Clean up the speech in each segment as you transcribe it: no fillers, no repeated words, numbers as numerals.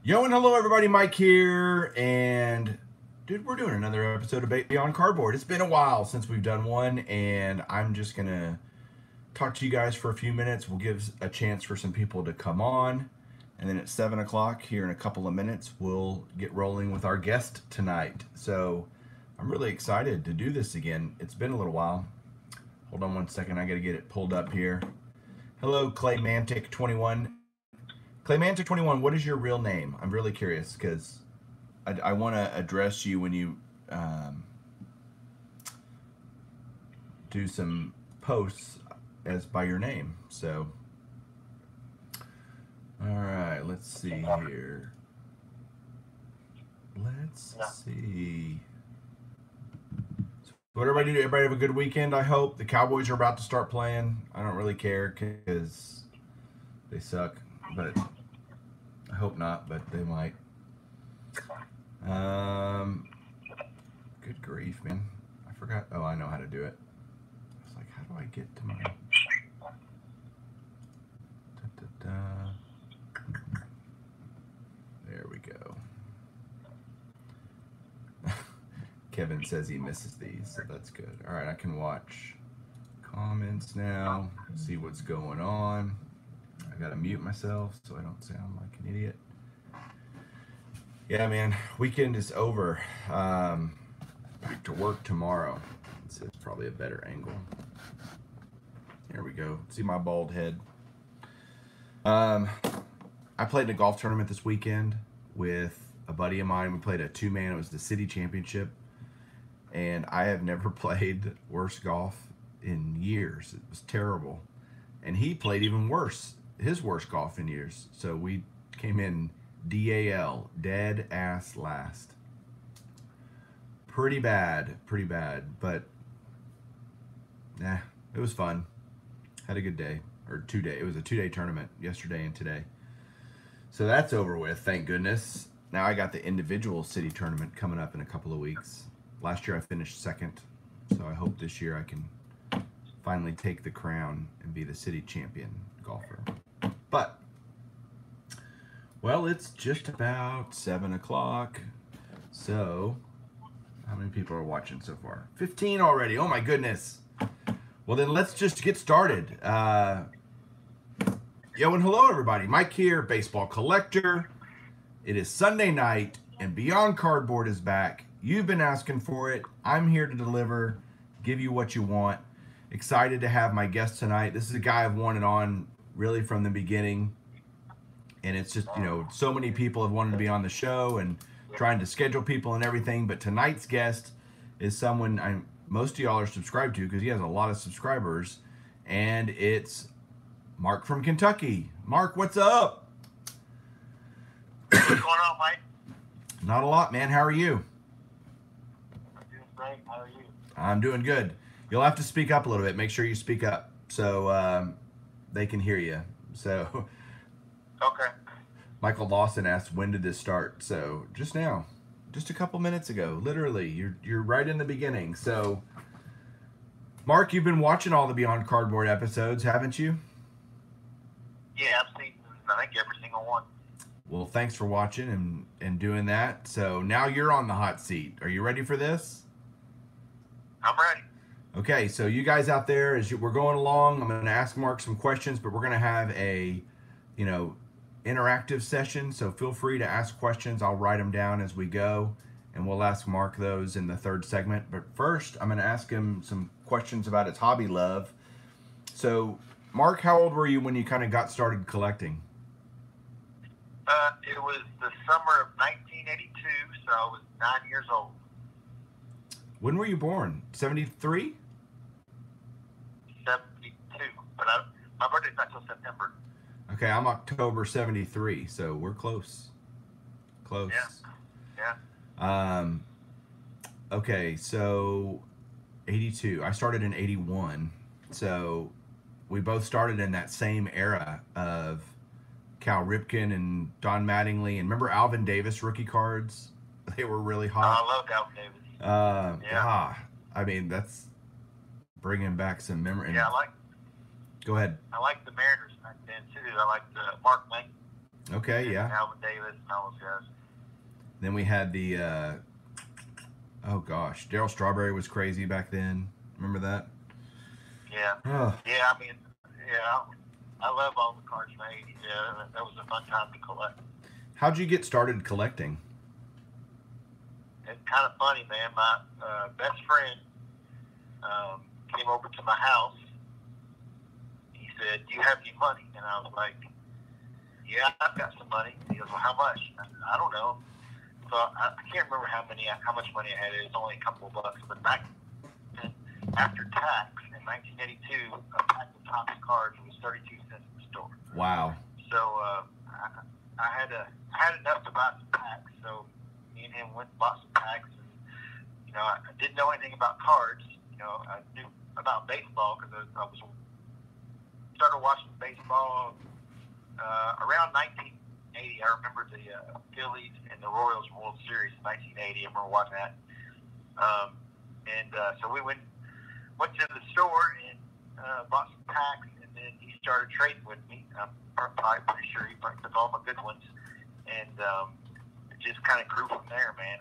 Yo and hello everybody, Mike here, and dude, we're doing another episode of Beyond Cardboard. It's been a while since we've done one, and I'm just gonna talk to you guys for a few minutes. We'll give a chance for some people to come on, and then at 7 o'clock here in a couple of minutes, we'll get rolling with our guest tonight. So I'm really excited to do this again. It's been a little while. Hold on one second, I gotta get it pulled up here. Hello, Claymantic21. Claymantic21, what is your real name? I'm really curious because I want to address you when you do some posts as by your name. So, all right, let's see here. Let's see. So what everybody do? Everybody have a good weekend, I hope. The Cowboys are about to start playing. I don't really care because they suck, but I hope not, but they might. Good grief, man. I forgot. Oh, I know how to do it. I was like, how do I get to my... There we go. Kevin says he misses these, so that's good. All right, I can watch comments now, see what's going on. I gotta mute myself so I don't sound like an idiot. Yeah, man, weekend is over. Back to work tomorrow. This is probably a better angle. There we go. See my bald head. I played in a golf tournament this weekend with a buddy of mine. We played a two-man. It was the city championship. And I have never played worse golf in years. It was terrible. And he played even worse. His worst golf in years. So we came in DAL, dead ass last. Pretty bad, but it was fun. Had a good day, or 2 day. It was a 2-day tournament, yesterday and today. So that's over with, thank goodness. Now I got the individual city tournament coming up in a couple of weeks. Last year I finished second, so I hope this year I can finally take the crown and be the city champion golfer. But, well, it's just about 7 o'clock. So, how many people are watching so far? 15 already. Oh my goodness. Well, then let's just get started. Yo and hello everybody. Mike here, baseball collector. It is Sunday night and Beyond Cardboard is back. You've been asking for it. I'm here to deliver, give you what you want. Excited to have my guest tonight. This is a guy I've wanted on really from the beginning, and it's just, you know, so many people have wanted to be on the show and trying to schedule people and everything, but tonight's guest is someone most of y'all are subscribed to because he has a lot of subscribers, and it's Mark from Kentucky. Mark, what's up? What's going on, Mike? Not a lot, man. How are you? I'm doing great. How are you? I'm doing good. You'll have to speak up a little bit. Make sure you speak up so they can hear you. So, okay. Michael Lawson asked, when did this start? So, just now, just a couple minutes ago. Literally, you're right in the beginning. So, Mark, you've been watching all the Beyond Cardboard episodes, haven't you? Yeah, I've seen, I think, every single one. Well, thanks for watching and doing that. So, now you're on the hot seat. Are you ready for this? I'm ready. Okay, so you guys out there, we're going along, I'm going to ask Mark some questions, but we're going to have a, interactive session. So feel free to ask questions. I'll write them down as we go, and we'll ask Mark those in the third segment. But first, I'm going to ask him some questions about his hobby love. So, Mark, how old were you when you kind of got started collecting? It was the summer of 1982, so I was 9 years old. When were you born? 73? 72, but my birthday's not till September. Okay, I'm October 73, so we're close. Close. Yeah. Okay, so 82. I started in 81, so we both started in that same era of Cal Ripken and Don Mattingly. And remember Alvin Davis rookie cards? They were really hot. I loved Alvin Davis. I mean, that's bringing back some memory. Yeah, Go ahead. I like the Mariners back then too. I like Mark Lane. Okay, And yeah. Alvin Davis and all those guys. Then we had the oh gosh, Daryl Strawberry was crazy back then. Remember that? Yeah. Oh, Yeah, I mean, yeah, I love all the cards from the 80s. Yeah, that was a fun time to collect. how'd you get started collecting? It's kind of funny, man. My best friend came over to my house. He said, "Do you have any money?" And I was like, "Yeah, I've got some money." He goes, "Well, how much?" I said, "I don't know." So I can't remember how much money I had. It was only a couple of bucks. But back then, after tax in 1982, a pack of Topps cards was 32 cents in the store. Wow. So I had enough to buy some packs. So me and him went and bought some packs. And I didn't know anything about cards. I knew about baseball because I was started watching baseball around 1980. I remember the Phillies and the Royals World Series in 1980. I remember watching that. So we went to the store and bought some packs, and then he started trading with me. I'm probably pretty sure he took all my good ones, and it just kind of grew from there, man.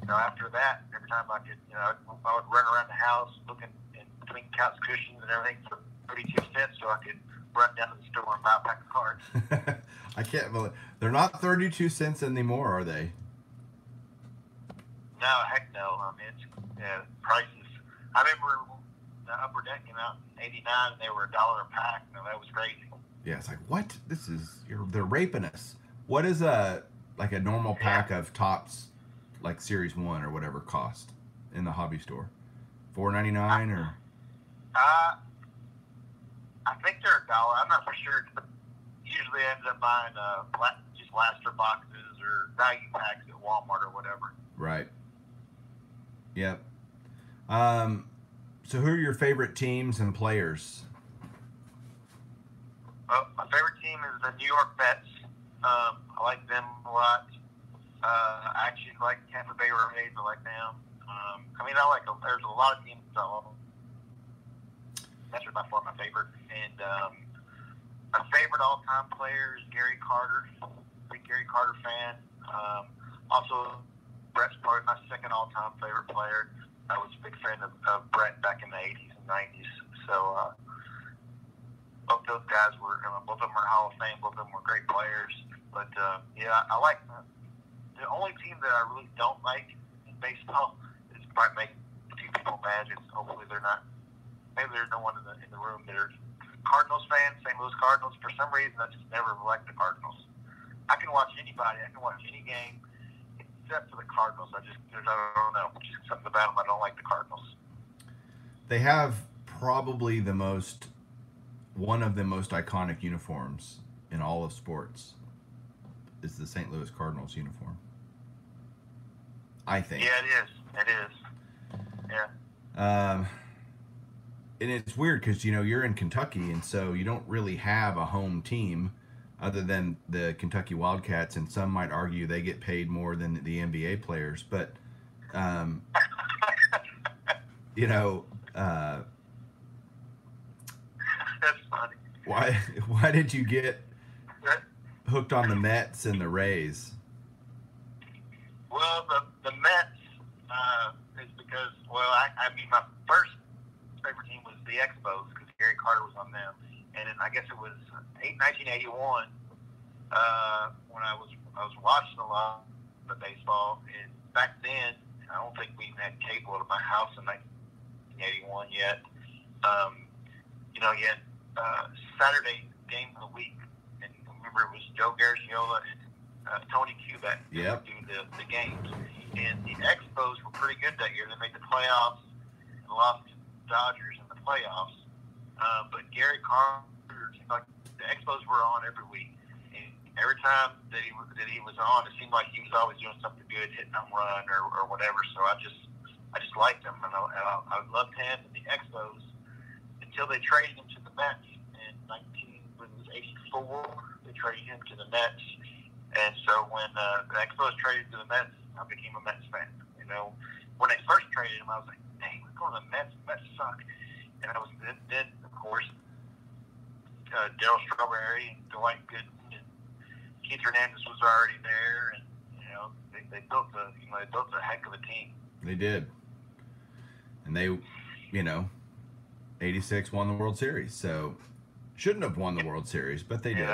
After that, every time I could, I would run around the house looking in between couch cushions and everything for 32 cents, so I could run down to the store and buy a pack of cards. I can't believe they're not 32 cents anymore, are they? No, heck no. I mean, prices. I remember the Upper Deck came out in '89, and they were $1 a pack. That was crazy. Yeah, it's like what? They're raping us. What is a normal pack of Topps, like Series 1 or whatever, cost in the hobby store? $4.99 or? I think they're $1. I'm not for sure. But usually I ended up buying just blaster boxes or value packs at Walmart or whatever. Right. Yep. So who are your favorite teams and players? My favorite team is the New York Mets. I like them a lot. I actually like Tampa Bay Rays. I like them. There's a lot of teams I love. That's by far my favorite. And my favorite all-time player is Gary Carter. Big Gary Carter fan. Also, Brett's probably my second all-time favorite player. I was a big fan of Brett back in the 80s and 90s. So both those guys both of them are Hall of Fame. Both of them were great players. But I like the only team that I really don't like in baseball is might make a few people mad. Hopefully they're not. Maybe there's no one in the room that are Cardinals fans, St. Louis Cardinals. For some reason, I just never liked the Cardinals. I can watch anybody. I can watch any game except for the Cardinals. I don't know. Just something about them. I don't like the Cardinals. They have probably one of the most iconic uniforms in all of sports. Is the St. Louis Cardinals uniform. I think. Yeah, it is. It is. Yeah. And it's weird because you're in Kentucky, and so you don't really have a home team other than the Kentucky Wildcats, and some might argue they get paid more than the NBA players. But That's funny. Why did you get hooked on the Mets and the Rays? Well, the Mets is because, my first favorite team was the Expos because Gary Carter was on them. And then I guess it was 1981 when I was watching a lot of baseball. And back then, I don't think we even had cable at my house in 1981 yet. You had Saturday game of the week. And remember, it was Joe Garagiola and Tony Kubek Yep. do the games. And the Expos were pretty good that year. They made the playoffs and lost to the Dodgers in the playoffs. But Gary Carter, like the Expos were on every week. And every time that he was on, it seemed like he was always doing something good, hitting a home run or whatever. So I just liked him, and I loved him and the Expos until they traded him to the Mets in 1984. They traded him to the Mets. And so when the Expos traded to the Mets, I became a Mets fan. When they first traded him, I was like, "Dang, we're going to the Mets. The Mets suck." And I was then of course, Daryl Strawberry and Dwight Gooden and Keith Hernandez was already there, and they built a heck of a team. They did, and they, 86 won the World Series, so shouldn't have won the World Series, but they did.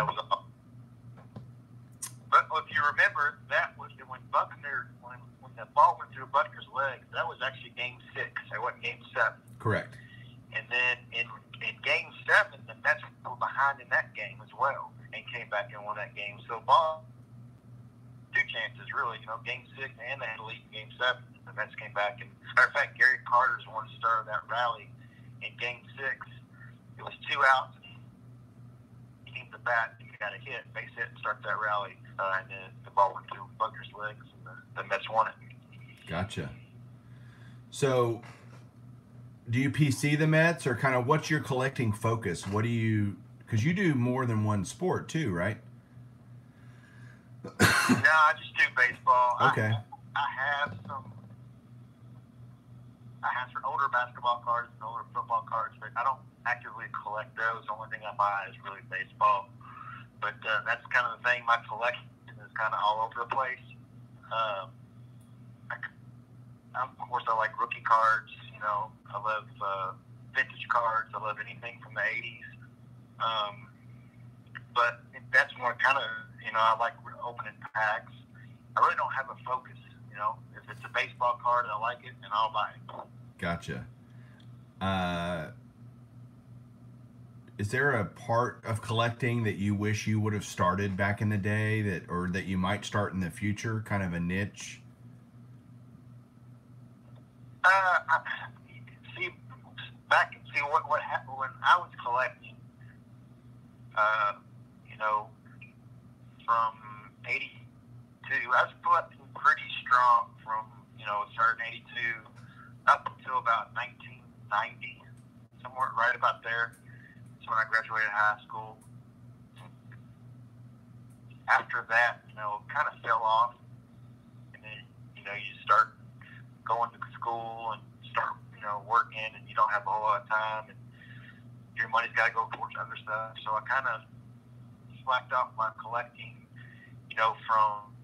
But if you remember, that was when Buckner, when the ball went through Buckner's legs, that was actually Game 6. It wasn't Game 7. Correct. And then in Game 7, the Mets were behind in that game as well, and came back and won that game. So ball, two chances really. Game 6 and they had a lead in Game 7. The Mets came back, and matter of fact, Gary Carter's one star of that rally in Game 6. It was 2 outs. He came to bat. He got a hit, base hit, and start that rally. And then the ball went through Buckner's legs, and the Mets won it. Gotcha. So, do you PC the Mets, or kind of what's your collecting focus? What do you? Because you do more than one sport too, right? No, I just do baseball. Okay. I have some older basketball cards and older football cards, but I don't actively collect those. The only thing I buy is really baseball. But that's kind of the thing. My collection is kind of all over the place. Of course, I like rookie cards. I love vintage cards. I love anything from the 80s. But that's more kind of, I like opening packs. I really don't have a focus. If it's a baseball card and I like it, then I'll buy it. Gotcha. Is there a part of collecting that you wish you would have started back in the day or that you might start in the future, kind of a niche? What happened when I was collecting, from 82, I was collecting pretty strong from, starting 82 up until about 1990, somewhere right about there. That's when I graduated high school. After that, kind of fell off. And then, you start going to school and start, working, and you don't have a whole lot of time, and your money's got to go towards other stuff. So I kind of slacked off my collecting, from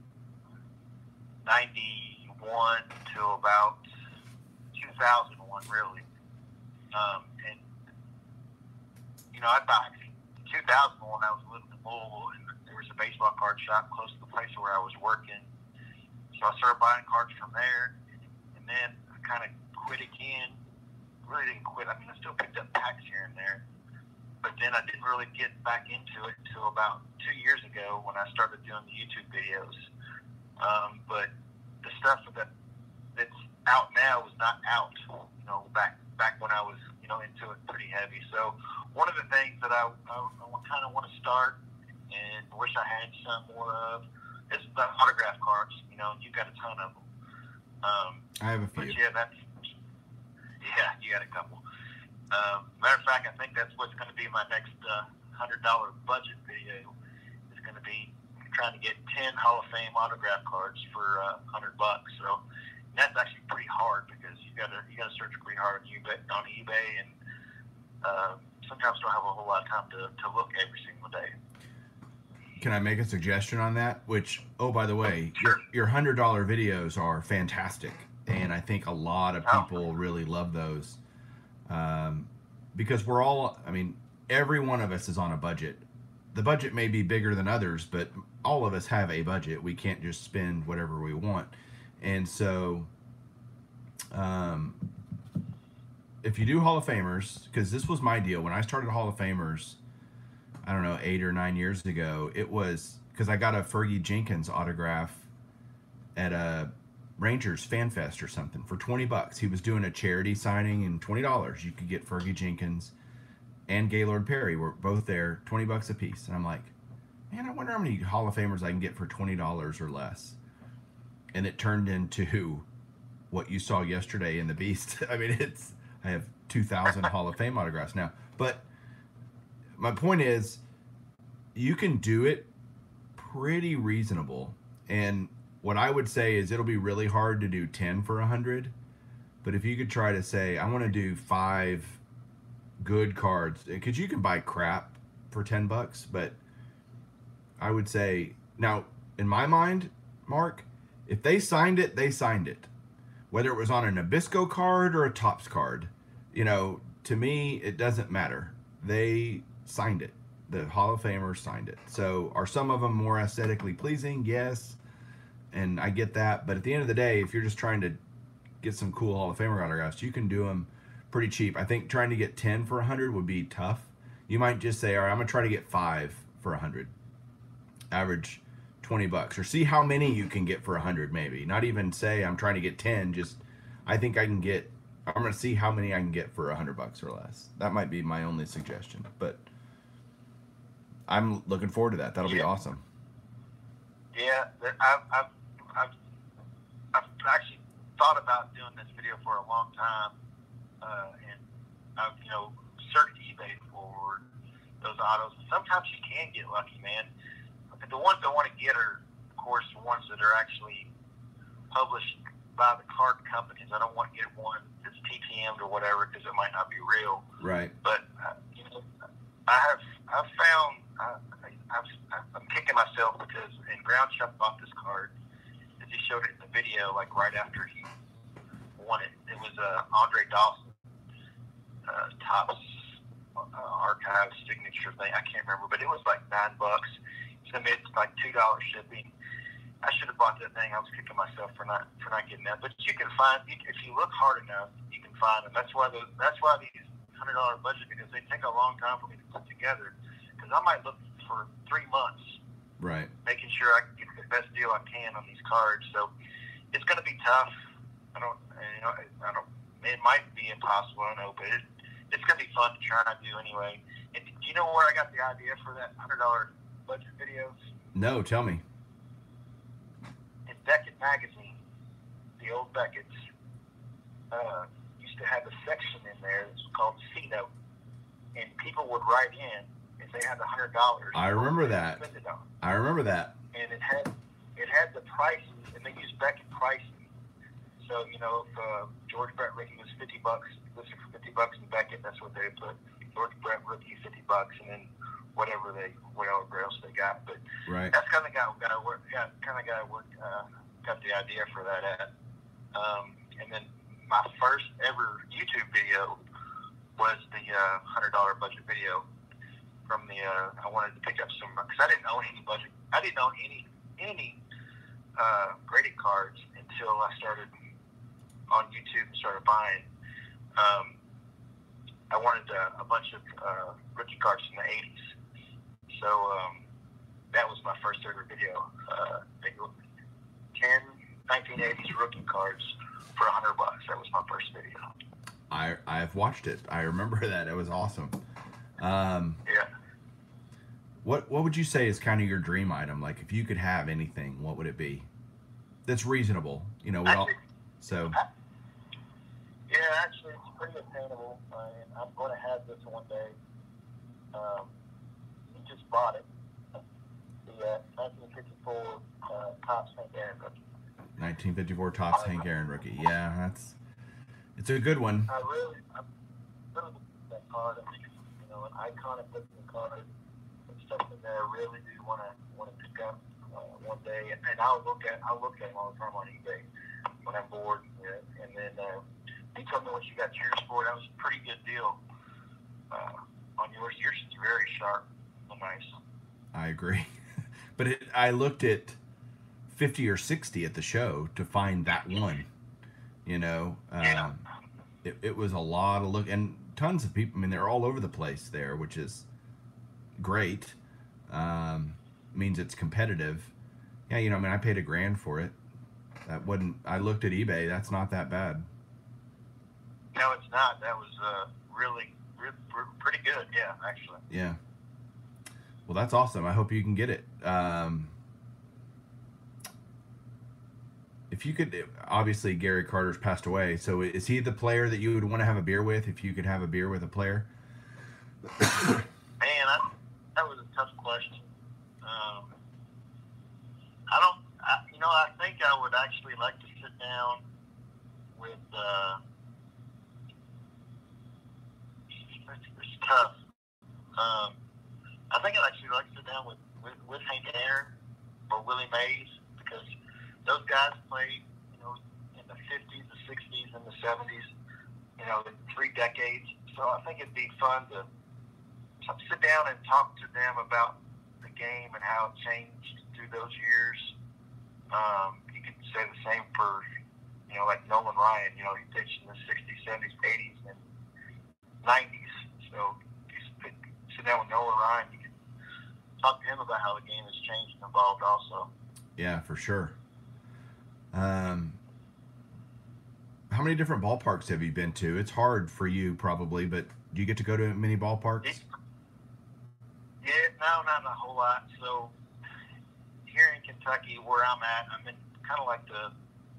91 to about 2001, really. And, I thought in 2001 I was living in Louisville, and there was a baseball card shop close to the place where I was working. So I started buying cards from there, and then I kind of quit again. Really didn't quit. I still picked up packs here and there, but then I didn't really get back into it until about 2 years ago when I started doing the YouTube videos. But the stuff that's out now was not out, back when I was, into it pretty heavy. So one of the things that I kind of want to start and wish I had some more of is the autograph cards. You've got a ton of them. I have a few. But you got a couple. Matter of fact, I think that's what's going to be my next $100 budget video. Is going to be trying to get 10 Hall of Fame autograph cards for $100. So that's actually pretty hard because you got to search pretty hard on eBay, and sometimes don't have a whole lot of time to look every single day. Can I make a suggestion on that? Which, oh, by the way, Sure. your $100 videos are fantastic, and I think a lot of people really love those, because we're all, every one of us is on a budget. The budget may be bigger than others, but all of us have a budget. We can't just spend whatever we want. And so, if you do Hall of Famers, because this was my deal when I started Hall of Famers, I don't know, 8 or 9 years ago, it was because I got a Fergie Jenkins autograph at a Rangers Fan Fest or something for $20. He was doing a charity signing, and $20 you could get Fergie Jenkins and Gaylord Perry were both there, $20 a piece. And I'm like, man, I wonder how many Hall of Famers I can get for $20 or less. And it turned into what you saw yesterday in the Beast. I have 2,000 Hall of Fame autographs now. But my point is, you can do it pretty reasonable. And what I would say is it'll be really hard to do 10 for 100. But if you could try to say, I want to do 5 good cards, because you can buy crap for $10, but I would say Now, in my mind, Mark, if they signed it, they signed it. Whether it was on a Nabisco card or a Topps card, to me, it doesn't matter. They signed it. The Hall of Famers signed it. So, are some of them more aesthetically pleasing? Yes. And I get that. But at the end of the day, if you're just trying to get some cool Hall of Famer autographs, you can do them pretty cheap. I think trying to get 10 for 100 would be tough. You might just say, all right, I'm going to try to get 5 for 100. Average $20, or see how many you can get for 100. Maybe not even say I'm trying to get 10. Just I'm going to see how many I can get for $100 or less. That might be my only suggestion, but I'm looking forward to that. That'll be awesome. Yeah, I've actually thought about doing this video for a long time, and I've searched eBay for those autos. Sometimes you can get lucky, man. The ones I want to get are, of course, the ones that are actually published by the card companies. I don't want to get one that's TTM'd or whatever because it might not be real. Right. But I've found I'm kicking myself because in Ground Chuck bought this card, as he showed it in the video, like right after he won it. It was Andre Dawson Topps archive signature thing. I can't remember, but it was like $9. So it's like $2 shipping. I should have bought that thing. I was kicking myself for not getting that. But you can find, if you look hard enough, you can find them. That's why these $100 budget videos, they take a long time for me to put together. Because I might look for 3 months, right, making sure I can get the best deal I can on these cards. So it's going to be tough. It might be impossible. I don't know, but it's going to be fun to try and do anyway. And do you know where I got the idea for that $100 budget videos? No, tell me. In Beckett magazine, the old Beckett's used to have a section in there that's called C Note, and people would write in if they had $100. I remember that. I remember that. And it had the prices, and they used Beckett pricing. So if George Brett rookie was $50, listed for $50 in Beckett, that's what they put. George Brett rookie $50, and then whatever else they got. But right. That's kind of got the idea for that at. And then my first ever YouTube video was the $100 budget video from the. I wanted to pick up some because I didn't own any budget. I didn't own any grading cards until I started on YouTube and started buying. I wanted a bunch of rookie cards from the '80s. So that was my first ever video. 1980s rookie cards for $100. That was my first video. I've watched it. I remember that. It was awesome. Yeah. What would you say is kind of your dream item? Like if you could have anything, what would it be? That's reasonable. Yeah, actually, it's pretty attainable, and I'm going to have this one day. He just bought it. The 1954 Topps Hank Aaron rookie. 1954 Topps Hank Aaron rookie. Yeah, it's a good one. I'm really that card. I think it's an iconic looking card. It's something that I really do want to pick up one day, and I'll look at them all the time on eBay when I'm bored. And then you told me what you got yours for. That was a pretty good deal on yours. Yours is very sharp and nice. I agree, but I looked at 50 or 60 at the show to find that one. It was a lot of look, and tons of people. I mean, they're all over the place there, which is great. Means it's competitive. Yeah, I paid $1,000 for it. That wasn't. I looked at eBay. That's not that bad. No, it's not. That was really pretty good. Yeah, actually. Yeah. Well, that's awesome. I hope you can get it. If you could, obviously Gary Carter's passed away. So is he the player that you would want to have a beer with if you could have a beer with a player? Man, that was a tough question. I think I would actually like to sit down with. It's tough. I think I'd actually like to sit down with Hank Aaron for Willie Mays, because those guys played, in the 50s, the 60s, and the 70s, in 3 decades. So I think it'd be fun to sit down and talk to them about the game and how it changed through those years. You could say the same for, like Nolan Ryan. He pitched in the 60s, 70s, 80s, and 90s. So if you sit down with Nolan Ryan, you can talk to him about how the game has changed and evolved also. Yeah, for sure. How many different ballparks have you been to? It's hard for you probably, but do you get to go to many ballparks? Yeah, no, not a whole lot. So here in Kentucky, where I'm at, I'm in kind of like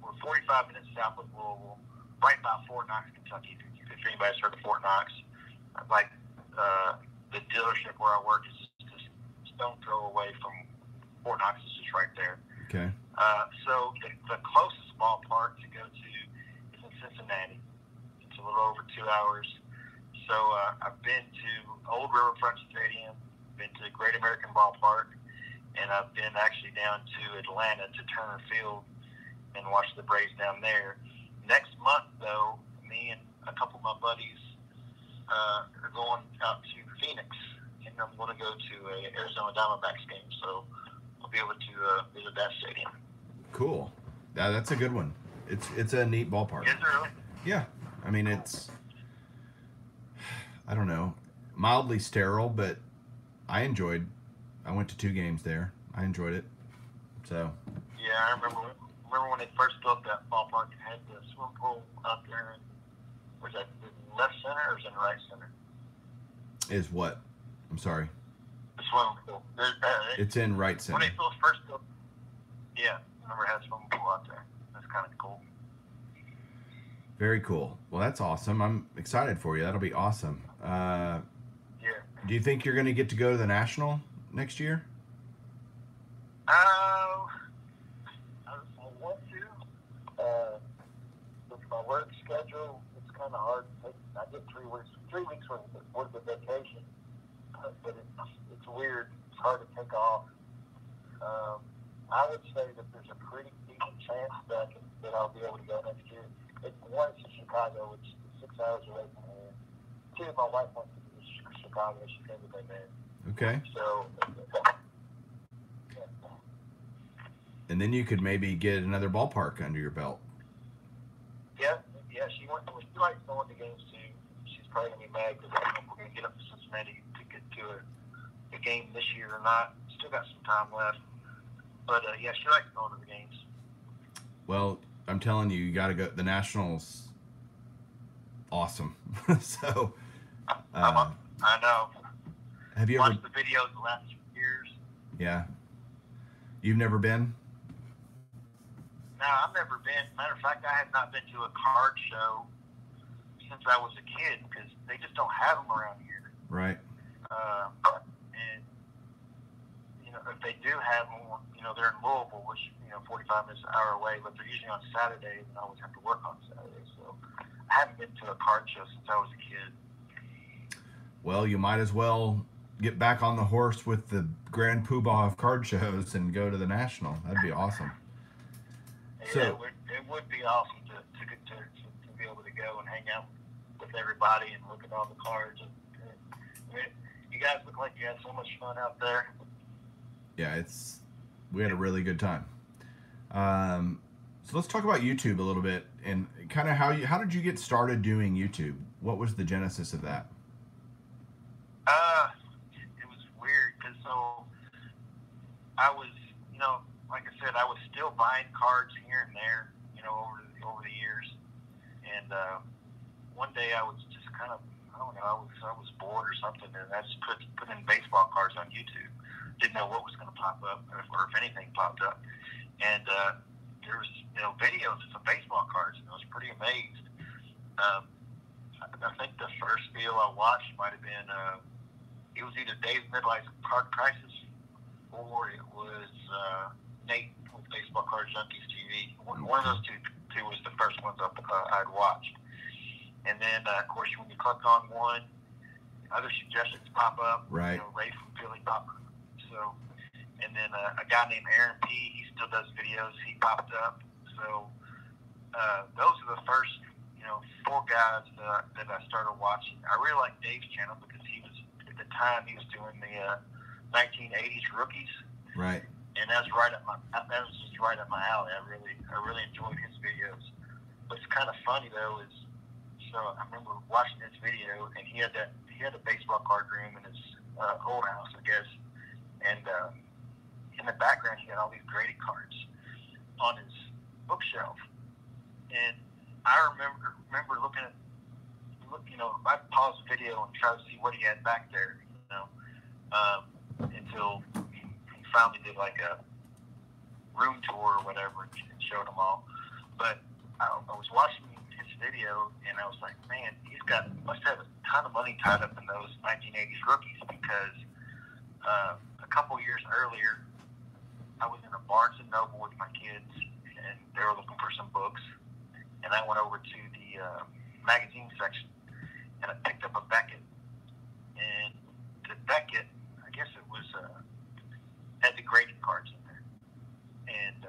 we're 45 minutes south of Louisville, right by Fort Knox, Kentucky. If anybody's heard of Fort Knox, like the dealership where I work is just a stone throw away from Fort Knox. Is just right there. Okay. So the closest ballpark to go to is in Cincinnati. It's a little over 2 hours. So I've been to Old Riverfront Stadium, been to Great American Ballpark, and I've been actually down to Atlanta to Turner Field and watched the Braves down there. Next month, though, me and a couple of my buddies are going out to Phoenix, and I'm going to go to an Arizona Diamondbacks game, so I'll be able to visit that stadium. Cool. Yeah, that's a good one. It's a neat ballpark. Is it really? Yeah. I mean, it's, I don't know, mildly sterile, but I went to 2 games there. I enjoyed it. So. Yeah, I remember when they first built that ballpark, it had the swimming pool out there. Was that in left center or was it in right center? Is what? I'm sorry. The swimming pool. It's in right center. When they first built, yeah, I remember it had a swimming pool out there. That's kind of cool. Very cool. Well, that's awesome. I'm excited for you. That'll be awesome. Yeah. Do you think you're going to get to go to the National next year? I want to. With my work schedule, it's kind of hard. I get 3 weeks. 3 weeks worth of vacation, but it's weird. It's hard to take off. I would say that there's a pretty decent chance that I'll be able to go next year. One, it's in Chicago, which is 6 hours away from here. 2, my wife wants to go to Chicago. She's never been there. Okay. So. And then you could maybe get another ballpark under your belt. Yeah. She likes going to games too. She's probably gonna be mad because I don't know if we're gonna get up to Cincinnati to get to a game this year or not. Still got some time left, but yeah, she likes going to the games. Well, I'm telling you, you got to go. The Nationals, awesome. So, I know. Have you watched the videos the last few years? Yeah. You've never been? No, I've never been. Matter of fact, I have not been to a card show since I was a kid because they just don't have them around here. Right. And if they do have them, they're in Louisville, which 45 minutes, an hour away, but they're usually on Saturdays, and I always have to work on Saturdays. So I haven't been to a card show since I was a kid. Well, you might as well get back on the horse with the grand poobah of card shows and go to the National. That'd be awesome. Yeah, So it would be awesome to be able to go and hang out with everybody and look at all the cards. You guys look like you had so much fun out there. Yeah, we had a really good time. So let's talk about YouTube a little bit and kind of how did you get started doing YouTube? What was the genesis of that? It was weird because I was, like I said, I was still buying cards here and there, over the years. And one day I was just kind of, I don't know, I was bored or something, and I just put in baseball cards on YouTube. Didn't know what was going to pop up or if anything popped up. And there was, videos of some baseball cards, and I was pretty amazed. I think the first video I watched might have been, it was either Dave's Midlife Card Crisis or it was Nate with Baseball Card Junkies TV. One of those two was the first ones I'd watched. And then, of course, when you click on one, other suggestions pop up. Right. Ray from Philly pop up. So And then a guy named Aaron P. He still does videos. He popped up. So those are the first, 4 guys that I started watching. I really like Dave's channel because he was, at the time, he was doing the 1980s rookies. Right. And that was just right up my alley. I really enjoyed his videos. What's kind of funny though is, so I remember watching his video, and he had a baseball card room in his old house, I guess. And in the background, he had all these graded cards on his bookshelf. And I remember looking at, I paused the video and tried to see what he had back there, until he finally did like a room tour or whatever and showed them all. But I was watching his video, and I was like, man, must have a ton of money tied up in those 1980s rookies, because a couple years earlier, I was in a Barnes & Noble with my kids, and they were looking for some books. And I went over to the magazine section, and I picked up a Beckett. And the Beckett, I guess it was, had the grading cards in there. And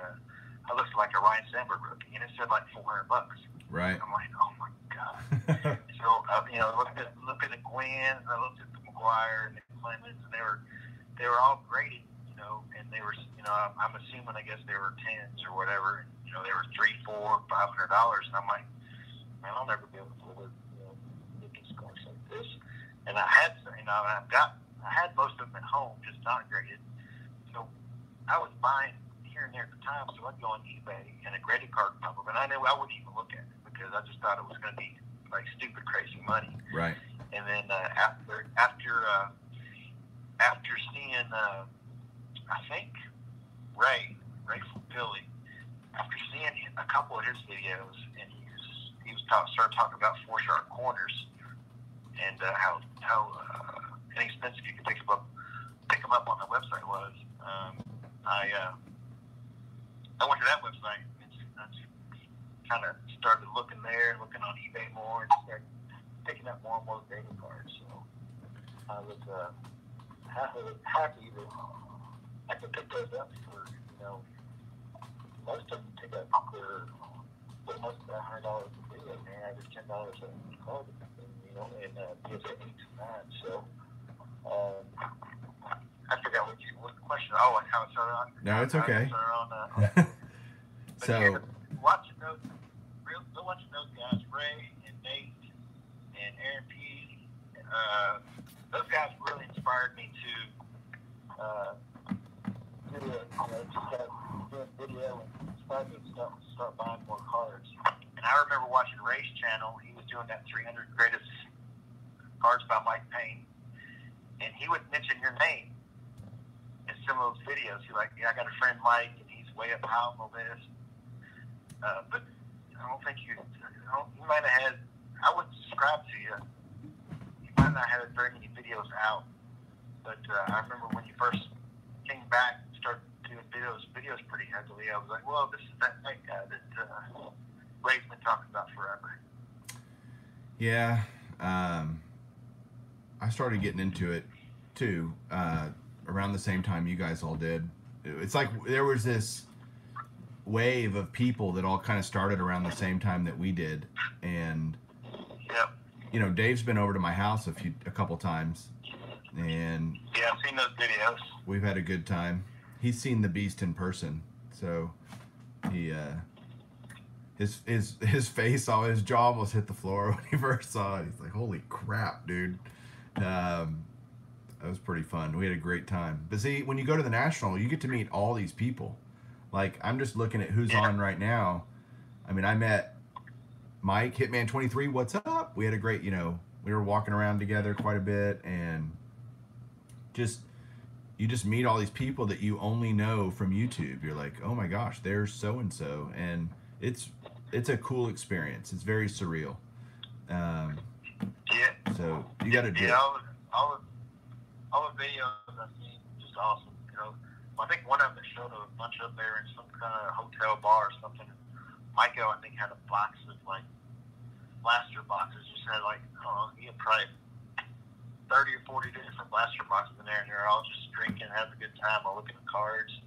I looked like a Ryan Sandberg rookie, and it said like $400. Right. I'm like, oh my God. So, looking at Gwen, and I looked at the McGuire and the Clemens, and they were all graded, and they were, I'm assuming, I guess they were 10s or whatever. And, they were $300, $400, $500, and I'm like, man, I'll never be able to afford, looking scores like this. And I had, I had most of them at home, just not graded. So I was buying here and there at the time, so I'd go on eBay and a graded card pop up, and I knew I wouldn't even look at it because I just thought it was going to be like stupid, crazy money. Right. And then after seeing, I think Ray from Philly, after seeing a couple of his videos, and he started talking about 4-sharp corners and how inexpensive you could pick them up on the website was. I went to that website and kind of started looking on eBay more, and started picking up more and more grading cards. So I was happy that I could pick those up for, most of them pick up for almost $100 a video, and they average $10 a card, and gives it 8 to 9. So I forgot what the question. Oh, and how it started on. No, it's okay. So yeah, watching those guys, Ray and Nate and Aaron P. Those guys really inspired me to do a video and inspired me to start buying more cards. And I remember watching Ray's channel. He was doing that 300 greatest cards by Mike Payne, and he would mention your name in some of those videos. He's like, yeah, I got a friend Mike, and he's way up high on the list. But I don't think you might have had, I wouldn't subscribe to you. You might not have very many videos out. But I remember when you first came back and started doing videos pretty heavily, I was like, well, this is that guy that Ray's been talking about forever. Yeah. I started getting into it too, around the same time you guys all did. It's like there was this wave of people that all kind of started around the same time that we did, and yep. Dave's been over to my house a couple times, and yeah, I've seen those videos. We've had a good time. He's seen the beast in person, so he his face, his jaw almost hit the floor when he first saw it. He's like, "Holy crap, dude!" That was pretty fun. We had a great time. But see, when you go to the National, you get to meet all these people. Like, I'm just looking at who's on right now. I mean, I met Mike, Hitman23, what's up? We had a great, we were walking around together quite a bit, and you just meet all these people that you only know from YouTube. You're like, oh my gosh, there's so-and-so. And it's a cool experience. It's very surreal. So you got to do it. All the videos I've seen, just awesome. I think one of them showed a bunch up there in some kind of hotel bar or something. Michael, I think, had a box of like blaster boxes. Just had like, he had probably 30 or 40 different blaster boxes in there, and they're all just drinking, having a good time, while looking at cards.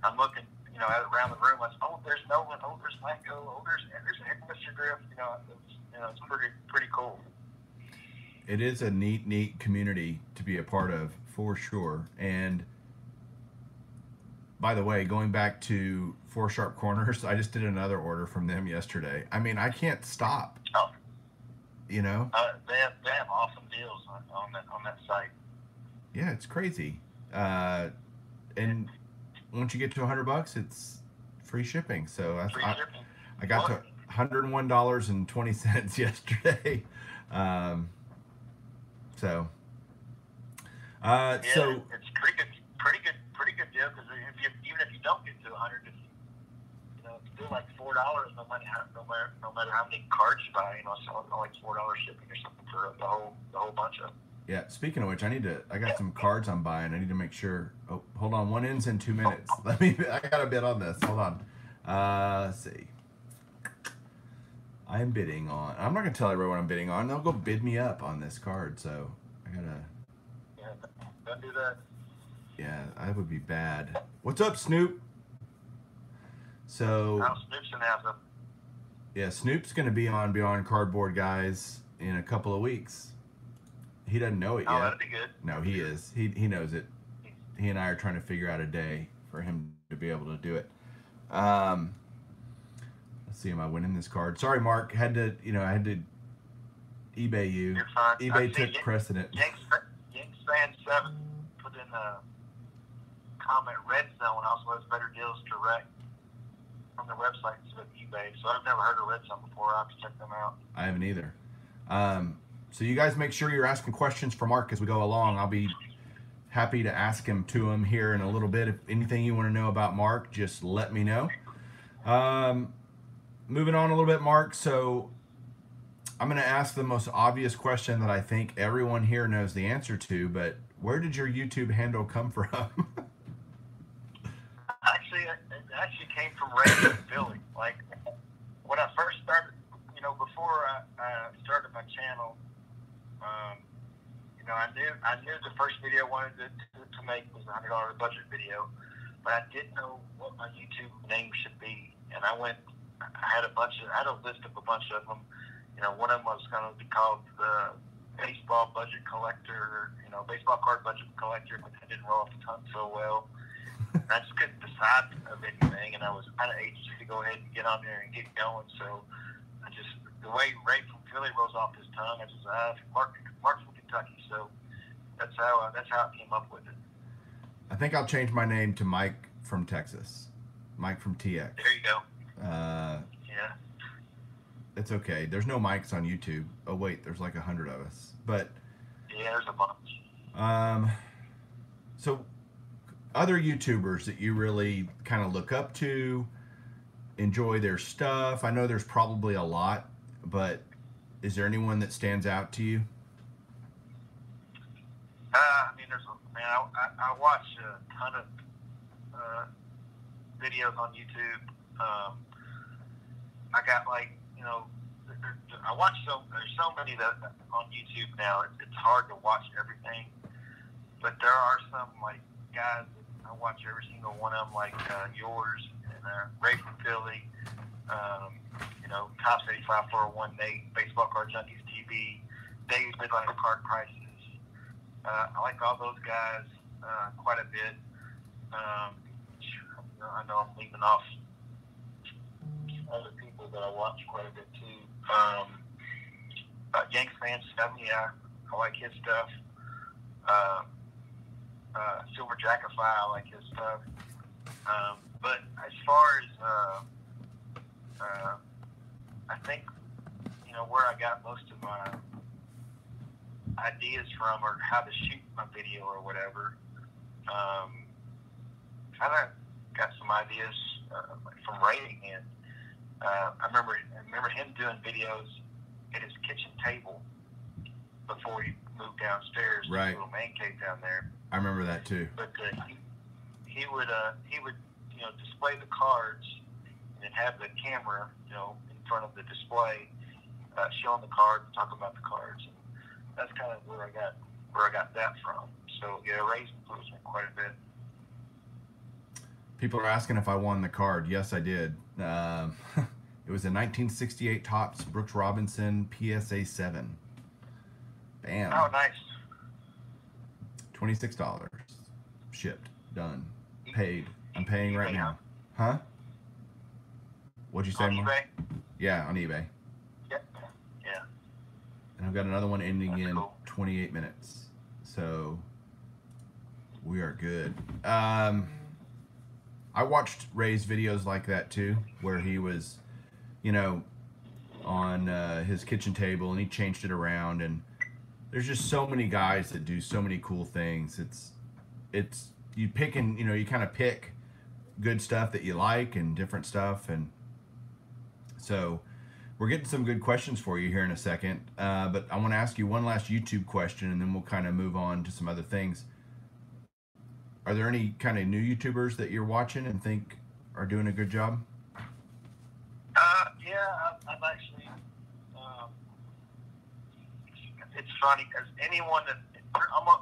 I'm looking, around the room. I said, oh, there's Nolan. Oh, there's Michael. Oh, there's Mr. Griff. It's pretty cool. It is a neat community to be a part of, for sure. And by the way, going back to Four Sharp Corners, I just did another order from them yesterday. I mean, I can't stop. Oh. They have awesome deals on that site. Yeah, it's crazy. And once you get to $100, it's free shipping. So shipping. I got to $101.20 yesterday. So it's pretty good deal, because even if you don't get to 100, it's still like $4, no matter how many cards you buy. So like $4 shipping or something for the whole bunch of them. Yeah. Speaking of which, I got some cards I'm buying. I need to make sure. Oh, hold on. One ends in 2 minutes. I got a bid on this. Hold on. Let's see. I'm bidding on. I'm not gonna tell everyone what I'm bidding on. They'll go bid me up on this card. So I gotta. Yeah, don't do that. Yeah, that would be bad. What's up, Snoop? So. Snoop's in house. Yeah, Snoop's gonna be on Beyond Cardboard, guys, in a couple of weeks. He doesn't know it yet. Oh, that'd be good. No, he is. He knows it. He and I are trying to figure out a day for him to be able to do it. Let's see, am I winning this card? Sorry, Mark. I had to eBay you. You're fine. eBay took precedent. Yanks Fan 7 put in a comment, Red Zone also has better deals direct from their website instead of eBay. So I've never heard of Red Zone before. I'll have to check them out. I haven't either. So you guys make sure you're asking questions for Mark as we go along. I'll be happy to ask him to him here in a little bit. If anything you want to know about Mark, just let me know. Moving on a little bit, Mark. So I'm going to ask the most obvious question that I think everyone here knows the answer to, but where did your YouTube handle come from? It actually came from Ray in Philly. Like, when I first started, before I started my channel, I knew the first video I wanted to make was a $100 budget video, but I didn't know what my YouTube name should be. And I had a list of a bunch of them. One of them was going to be called the Baseball Budget Collector, Baseball Card Budget Collector, but that didn't roll off the tongue so well. And I just couldn't decide of anything, and I was kind of anxious to go ahead and get on there and get going. So the way Ray from Philly rolls off his tongue, I just Mark from Kentucky. So that's how I came up with it. I think I'll change my name to Mike from Texas. Mike from TX. There you go. Yeah. It's okay. There's no mics on YouTube. Oh wait, there's like 100 of us. But yeah, there's a bunch. So other YouTubers that you really kind of look up to, enjoy their stuff. I know there's probably a lot, but is there anyone that stands out to you? I watch a ton of videos on YouTube. I got I watch there's so many that on YouTube now. It's hard to watch everything, but there are some guys that I watch every single one of them, like yours and Ray from Philly. Tops 85401 Nate, Baseball Card Junkies TV, Dave's Midline Card Prices. I like all those guys quite a bit. I know I'm leaving off other people that I watch quite a bit too. Yanks Fan 7, yeah, I like his stuff. Silver Jackify, I like his stuff. But as far as I think where I got most of my ideas from, or how to shoot my video or whatever. Kind of got some ideas from Ray again. I remember him doing videos at his kitchen table before he moved downstairs to right. his little man cave down there. I remember that too. But he would display the cards and have the camera in front of the display, showing the cards, talking about the cards. And that's kind of where I got where I got that from. So yeah, Ray's influenced me quite a bit. People are asking if I won the card. Yes, I did. It was a 1968 Topps Brooks Robinson PSA 7. Bam. Oh, nice. $26. Shipped. Done. Paid. I'm paying right now. Huh? What'd you say, On Mark? eBay? Yeah, on eBay. Yep. Yeah. And I've got another one ending That's in cool. 28 minutes. So we are good. I watched Ray's videos like that too, where he was, you know, on his kitchen table and he changed it around, and there's just so many guys that do so many cool things. It's you pick, and you know, you kind of pick good stuff that you like and different stuff. And so we're getting some good questions for you here in a second, but I want to ask you one last YouTube question, and then we'll kind of move on to some other things. Are there any kind of new YouTubers that you're watching and think are doing a good job? Yeah, I'm actually. It's funny because anyone that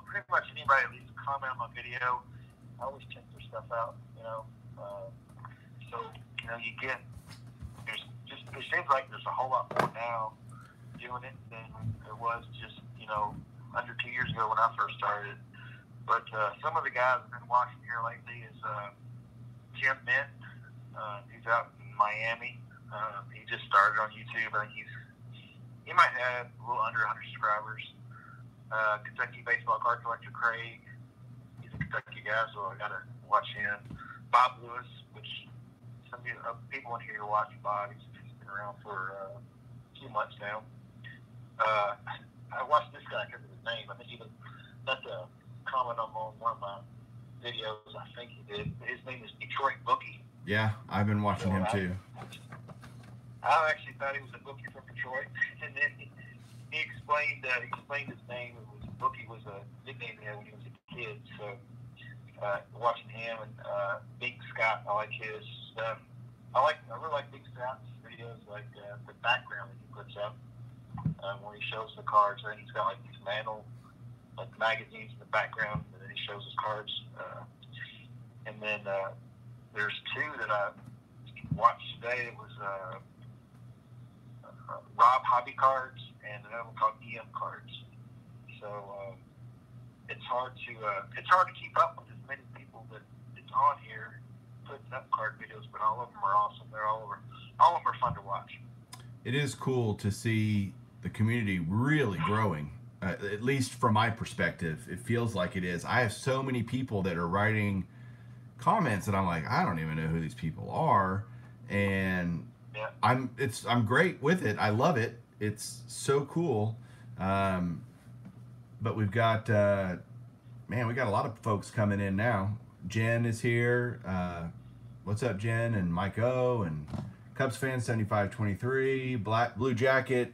pretty much anybody that leaves a comment on my video, I always check their stuff out. So you get it seems like there's a whole lot more now doing it than there was just under 2 years ago when I first started. But some of the guys I've been watching here lately is Jim Mint. He's out in Miami. He just started on YouTube. I think he might have a little under 100 subscribers. Kentucky baseball card collector Craig. He's a Kentucky guy, so I gotta watch him. Bob Lewis, which some people in here watch Bob. He's been around for a few months now. I watched this guy because of his name. I think he left a comment on one of my videos. I think he did. His name is Detroit Bookie. Yeah, I've been watching him too. I actually thought he was a bookie from Detroit, and then he explained his name. Bookie was a nickname he had when he was a kid. So watching him and Big Scott, I like his stuff. I really like Big Scott's videos, like the background that he puts up when he shows the cards. I think he's got like these like magazines in the background, and then he shows his cards. And then there's two that I watched today. It was Rob Hobby Cards and another one called EM Cards. So it's hard to keep up with as many people that it's on here putting up card videos, but all of them are awesome. They're all of them are fun to watch. It is cool to see the community really growing. At least from my perspective, it feels like it is. I have so many people that are writing comments that I'm like, I don't even know who these people are, and yeah. I'm great with it. I love it. It's so cool. But we've got we got a lot of folks coming in now. Jen is here. What's up, Jen? And Mike O and Cubs fan 7523, Blue Jacket.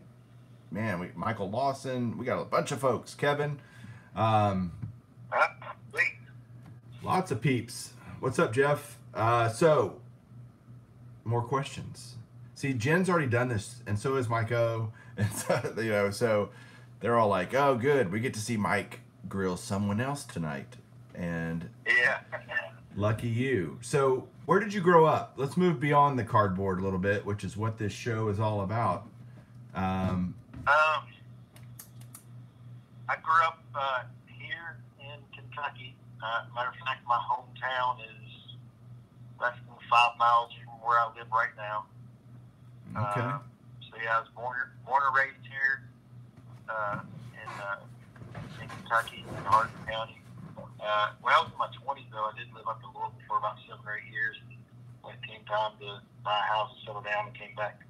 Man, Michael Lawson. We got a bunch of folks. Kevin. Lots of peeps. What's up, Jeff? So, more questions. See, Jen's already done this, and so is Mike O. And so, so they're all like, "Oh, good, we get to see Mike grill someone else tonight." And yeah, lucky you. So, where did you grow up? Let's move beyond the cardboard a little bit, which is what this show is all about. I grew up here in Kentucky. Matter of fact, my hometown is less than 5 miles from where I live right now. Okay. So yeah, I was born and raised here in Kentucky, in Hardin County. When I was in my 20s, though, I did live up in Louisville for about 7 or 8 years. When it came time to buy a house and settle down, and came back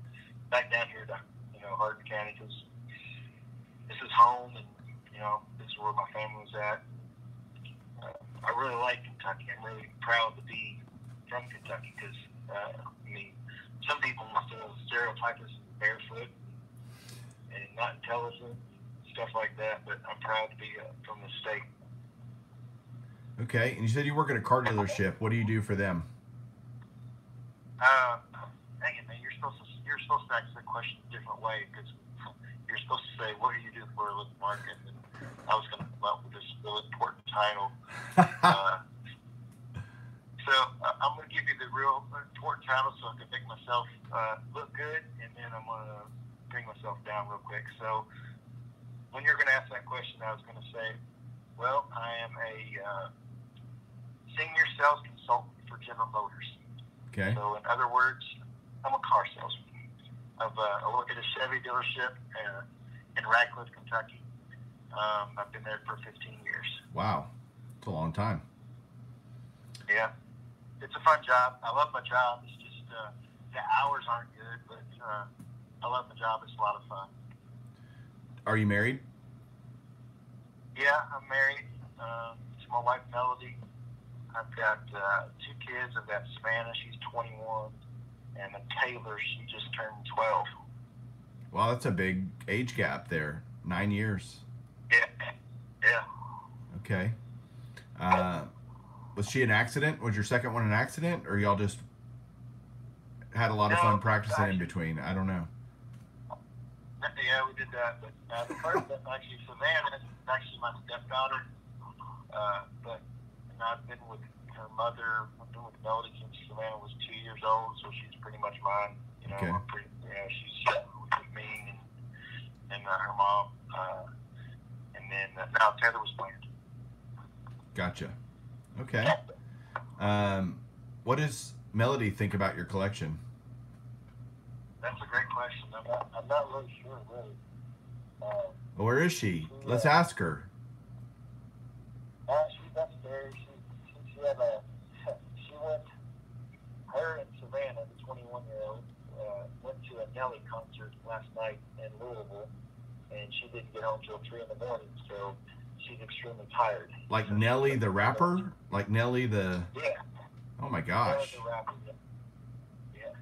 down here to Hardin County, because this is home, and this is where my family was at. I really like Kentucky. I'm really proud to be from Kentucky, because some people still stereotype us as barefoot and not intelligent, stuff like that. But I'm proud to be from the state. Okay, and you said you work at a car dealership. What do you do for them? Dang it, man! You're supposed to ask the question a different way, because you're supposed to say, what do you do for a living, Mark? And I was going to come up with this really important title. I'm going to give you the real important title so I can make myself look good, and then I'm going to bring myself down real quick. So when you're going to ask that question, I was going to say, well, I am a senior sales consultant for General Motors. Okay. So in other words, I'm a car salesman. I work at a Chevy dealership in Radcliffe, Kentucky. I've been there for 15 years. Wow. It's a long time. Yeah. It's a fun job. I love my job. It's just the hours aren't good, but I love the job. It's a lot of fun. Are you married? Yeah, I'm married to my wife, Melody. I've got 2 kids. I've got Savannah. She's 21. And Taylor, she just turned 12. Wow, that's a big age gap there. 9 years. Yeah. Okay. Was she an accident? Was your second one an accident? Or y'all just had a lot of fun practicing in between? I don't know. Yeah, we did that. But the first one, actually, Savannah, is actually my stepdaughter. But I've been with her mother. I've been with Melody since Savannah was 2 years old, so she's pretty much mine. You know, Okay. She's with me and her mom. And then now Taylor was born. Gotcha. Okay. What does Melody think about your collection? That's a great question. I'm not really sure, really. Where is she? Let's ask her. She's upstairs. She went, her and Savannah, the 21-year-old, went to a Nelly concert last night in Louisville, and she didn't get home till 3 in the morning, so she's extremely tired. Like Nelly the rapper? Like Nelly the... Yeah. Oh my gosh. Nelly the rapper, yeah.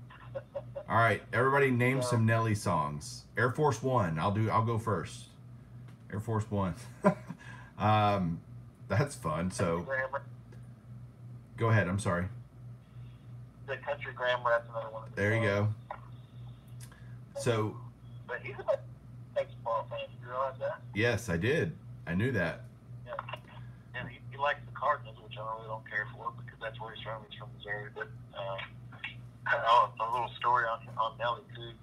All right, everybody name some Nelly songs. Air Force One. I'll go first. Air Force One. That's fun. So go ahead. I'm sorry. The Country Grammar, that's another one. There you go. So. But he's a baseball fan. You realize that? Yes, I did. I knew that. Yeah. And he likes the Cardinals, which I really don't care for because that's where he's from. He's from Missouri. But a little story on Nelly too.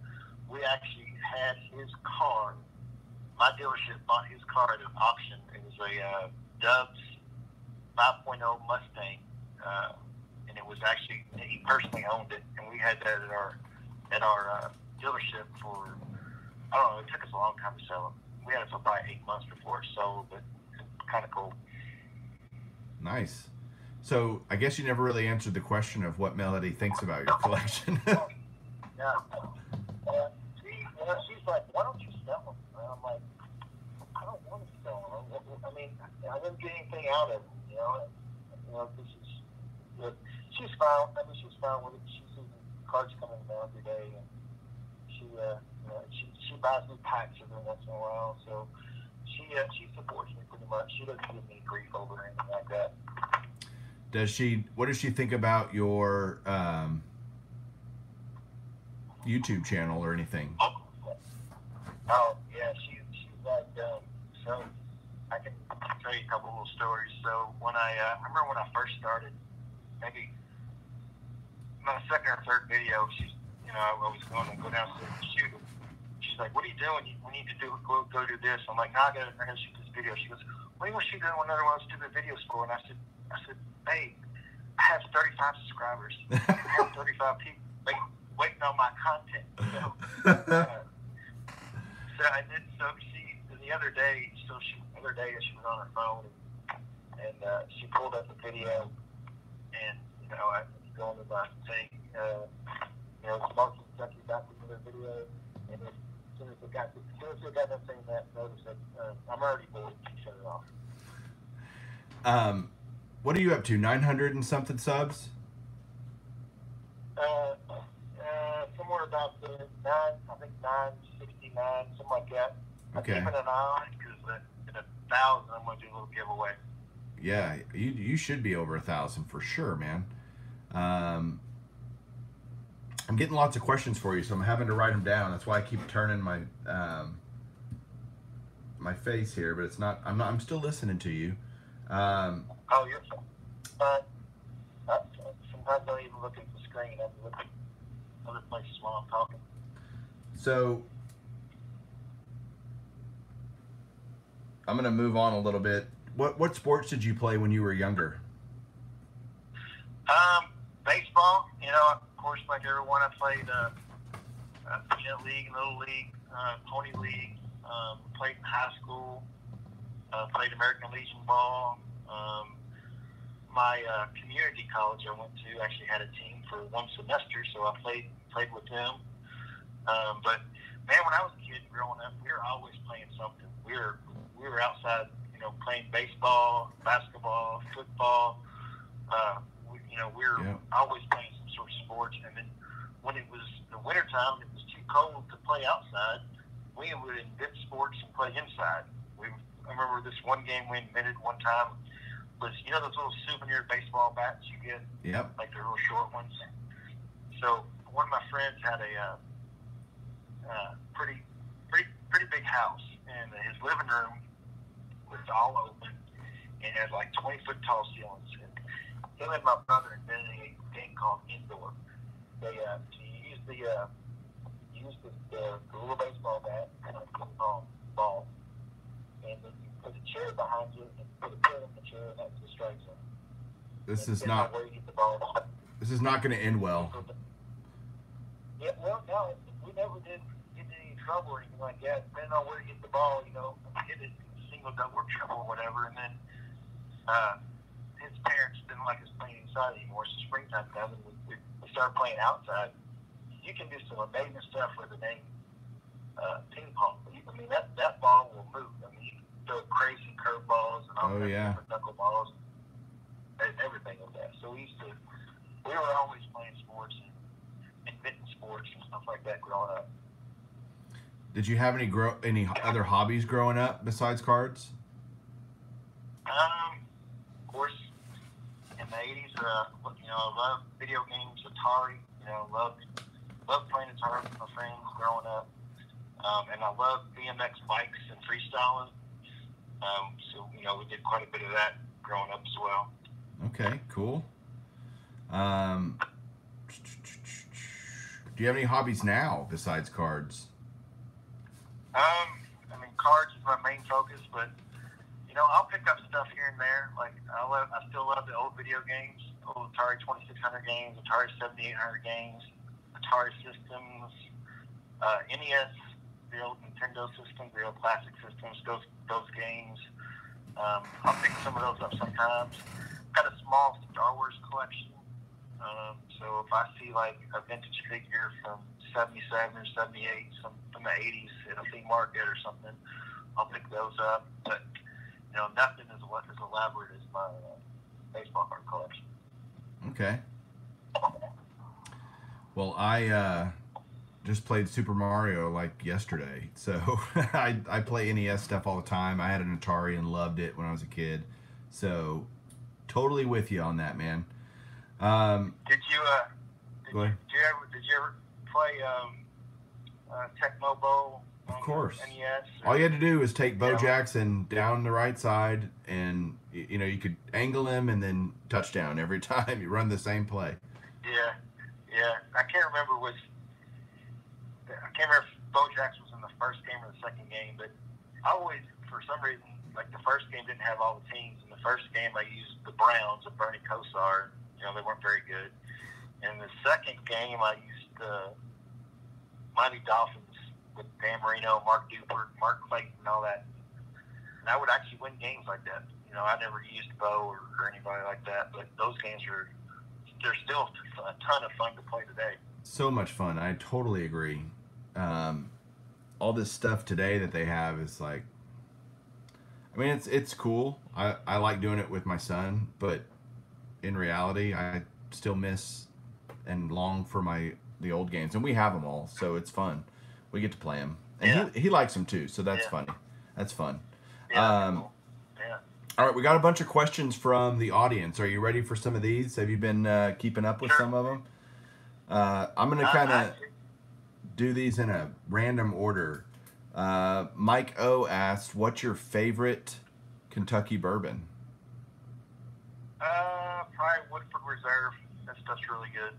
We actually had his car. My dealership bought his car at an auction. It was a Dubs 5.0 Mustang, and it was actually, he personally owned it, and we had that at our dealership for, I don't know, it took us a long time to sell it. We had it for probably 8 months before it sold, but it's kind of cool. Nice. So I guess you never really answered the question of what Melody thinks about your collection. Yeah. She's like, why don't you sell them? And I'm like, I don't want to sell them. I mean, I didn't get anything out of them, you know. This is, she's fine. I mean, she's fine with it. She sees cards coming in the mail every day, and she buys me packs every once in a while. So she supports me pretty much. She doesn't give me grief over anything like that. What does she think about your YouTube channel or anything? Oh yeah, she's like, so I can tell you a couple little stories. So when I remember when I first started, maybe my second or third video, I was going to go downstairs and shoot. She's like, "What are you doing? We need to go do this." I'm like, "No, I gotta shoot this video." She goes, "What are you gonna shoot another one of those stupid videos for?" And I said, "Hey, I have 35 subscribers. I have 35 people waiting on my content." So I did. So the other day, she was on her phone and she pulled up the video, and I was going to my thing. It's Mark Kentucky back with another video, and as soon as it got that thing, that notice that I'm already bored. Shut it off. What are you up to? 900 and something subs? Somewhere about I think 969, something like that. Okay. I'm keeping an eye because at 1,000, I'm going to do a little giveaway. Yeah, you should be over 1,000 for sure, man. I'm getting lots of questions for you, so I'm having to write them down. That's why I keep turning my my face here, but it's not. I'm still listening to you. Oh, you're fine. Sometimes I don't even look at the screen. I look at other places while I'm talking. So I'm gonna move on a little bit. What sports did you play when you were younger? Baseball. You know, of course, like everyone, I played peanut league, little league, pony league. Played in high school. Played American Legion ball. My community college I went to actually had a team for one semester, so I played with them. But man, when I was a kid growing up, we were always playing something. We were outside, you know, playing baseball, basketball, football. We were always playing some sort of sports. And then when it was the wintertime, it was too cold to play outside. We would invent sports and play inside. I remember this one game we invented one time was, you know, those little souvenir baseball bats you get? Yep. Like the real short ones. So one of my friends had a pretty big house, and his living room was all open and had like 20-foot tall ceilings. And him and my brother invented a game called Indoor. They used the little baseball bat and a ping-pong ball, and then you put a chair behind you and put a pin in the chair, and that's the strike zone. This is not going to end well. Yeah, well, no, we never did get in any trouble or anything like that. Depending on where you get the ball, you know, hit it single, double, or triple, or whatever. And then his parents didn't like us playing inside anymore, so springtime comes and we started playing outside. You can do some amazing stuff with the name ping pong. I mean, that ball will move. I mean, you can throw crazy curveballs and all kinds of different knuckleballs and everything with that. So we were always playing sports and inventing sports and stuff like that growing up. Did you have any other hobbies growing up besides cards? Of course, in the 80s, you know, I loved video games, Atari. You know, loved playing Atari with my friends growing up. And I loved BMX bikes and freestyling. So, you know, we did quite a bit of that growing up as well. Okay, cool. Do you have any hobbies now besides cards? I mean, cards is my main focus, but you know, I'll pick up stuff here and there. Like I still love the old video games, old Atari 2600 games, Atari 7800 games, Atari systems, NES, the old Nintendo systems, the old classic systems. Those games. I'll pick some of those up sometimes. Got a small Star Wars collection. So if I see like a vintage figure from 77 or 78, some from the 80s at a flea market or something, I'll pick those up. But you know, nothing as elaborate as my baseball card collection. Okay. Well, I just played Super Mario like yesterday, so I play NES stuff all the time. I had an Atari and loved it when I was a kid, so totally with you on that, man. Did you ever play Tecmo Bowl? Of course. NES? All you had to do was take Bo Jackson down the right side, and you know you could angle him and then touchdown every time. You run the same play. Yeah. I can't remember if Bo Jackson was in the first game or the second game, but I always, for some reason, like the first game didn't have all the teams. In the first game, I used the Browns of Bernie Kosar. You know, they weren't very good. In the second game, I used the Miami Dolphins with Dan Marino, Mark Dupert, Mark Clayton, and all that. And I would actually win games like that. You know, I never used Bo or anybody like that, but those games they're still a ton of fun to play today. So much fun. I totally agree. All this stuff today that they have is like, I mean, it's cool. I like doing it with my son, but in reality, I still miss and long for the old games, and we have them all, so it's fun. We get to play them, and he likes them too, so that's funny. That's fun. Yeah, cool. All right, we got a bunch of questions from the audience. Are you ready for some of these? Have you been keeping up with some of them? I'm going to kind of do these in a random order. Mike O asked, "What's your favorite Kentucky bourbon?" Probably Woodford Reserve. That stuff's really good.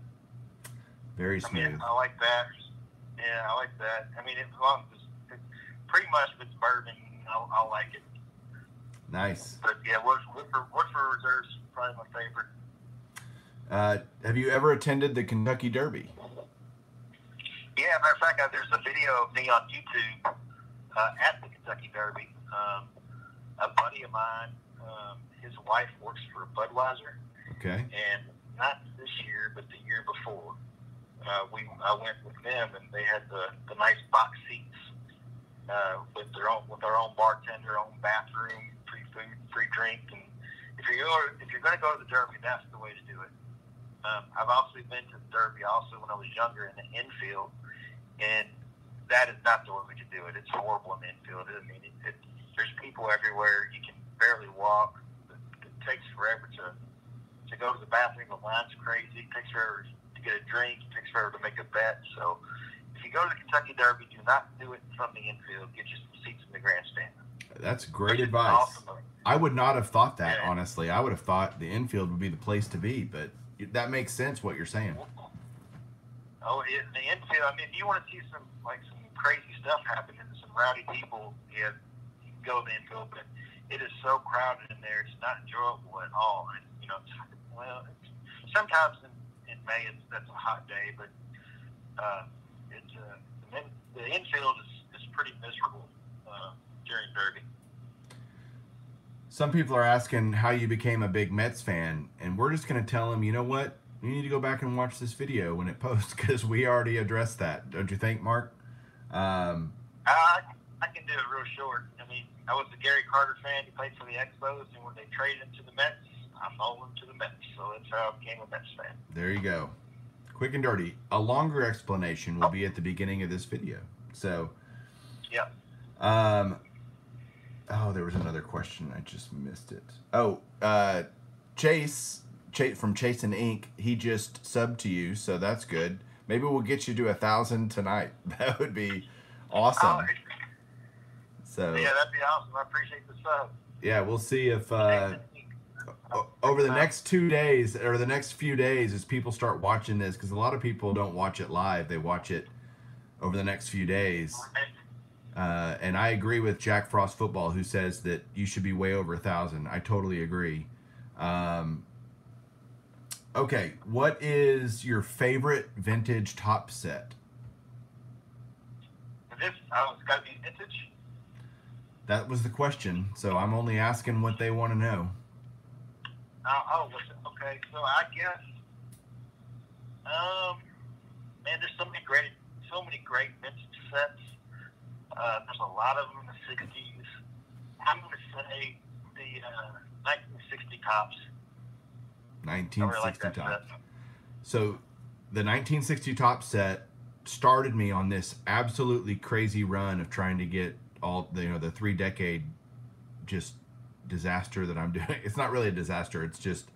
Very smooth. I mean, I like that. Yeah, I like that. I mean, as long as it's pretty much if it's bourbon, I'll like it. Nice. But yeah, Woodford Reserve's probably my favorite. Have you ever attended the Kentucky Derby? Yeah, matter of fact, there's a video of me on YouTube at the Kentucky Derby. A buddy of mine, his wife works for Budweiser. Okay. And not this year, but the year before, I went with them, and they had the nice box seats with our own bartender, own bathroom, free food, free drink. And if you're going to go to the Derby, that's the way to do it. I've also been to the Derby also when I was younger in the infield, and that is not the way to do it. It's horrible in the infield. I mean, there's people everywhere. You can barely walk. It takes forever to go to the bathroom. The line's crazy. It takes forever to get a drink. It takes forever to make a bet. So if you go to the Kentucky Derby, do not do it from the infield. Get you some seats in the grandstand. That's great advice. Awesome. I would not have thought that, honestly. I would have thought the infield would be the place to be, but that makes sense what you're saying. Oh, in the infield, I mean, if you want to see some crazy stuff happen and some rowdy people, yeah, you can go to the infield, but it is so crowded in there. It's not enjoyable at all. And, sometimes in May that's a hot day, but the infield is pretty miserable during Derby. Some people are asking how you became a big Mets fan, and we're just going to tell them, you know what? You need to go back and watch this video when it posts, because we already addressed that. Don't you think, Mark? I can do it real short. I mean, I was a Gary Carter fan. He played for the Expos, and when they traded him to the Mets, I followed him to the Mets. So that's how I became a Mets fan. There you go. Quick and dirty. A longer explanation will be at the beginning of this video. So, yeah. Oh, there was another question. I just missed it. Oh, Chase from Chase and Inc. He just subbed to you, so that's good. Maybe we'll get you to 1,000 tonight. That would be awesome. So yeah, that'd be awesome. I appreciate the sub. Yeah, we'll see if over the next 2 days or the next few days, as people start watching this, because a lot of people don't watch it live; they watch it over the next few days. And I agree with Jack Frost Football, who says that you should be way over 1,000. I totally agree. Okay, what is your favorite vintage top set? It's got to be vintage. That was the question, so I'm only asking what they want to know. Listen. Okay, so I guess, man, there's so many great vintage sets. There's a lot of them in the 60s. I'm going to say the 1960 tops. 1960 top. So the 1960 top set started me on this absolutely crazy run of trying to get all the 3-decade just disaster that I'm doing. It's not really a disaster. It's just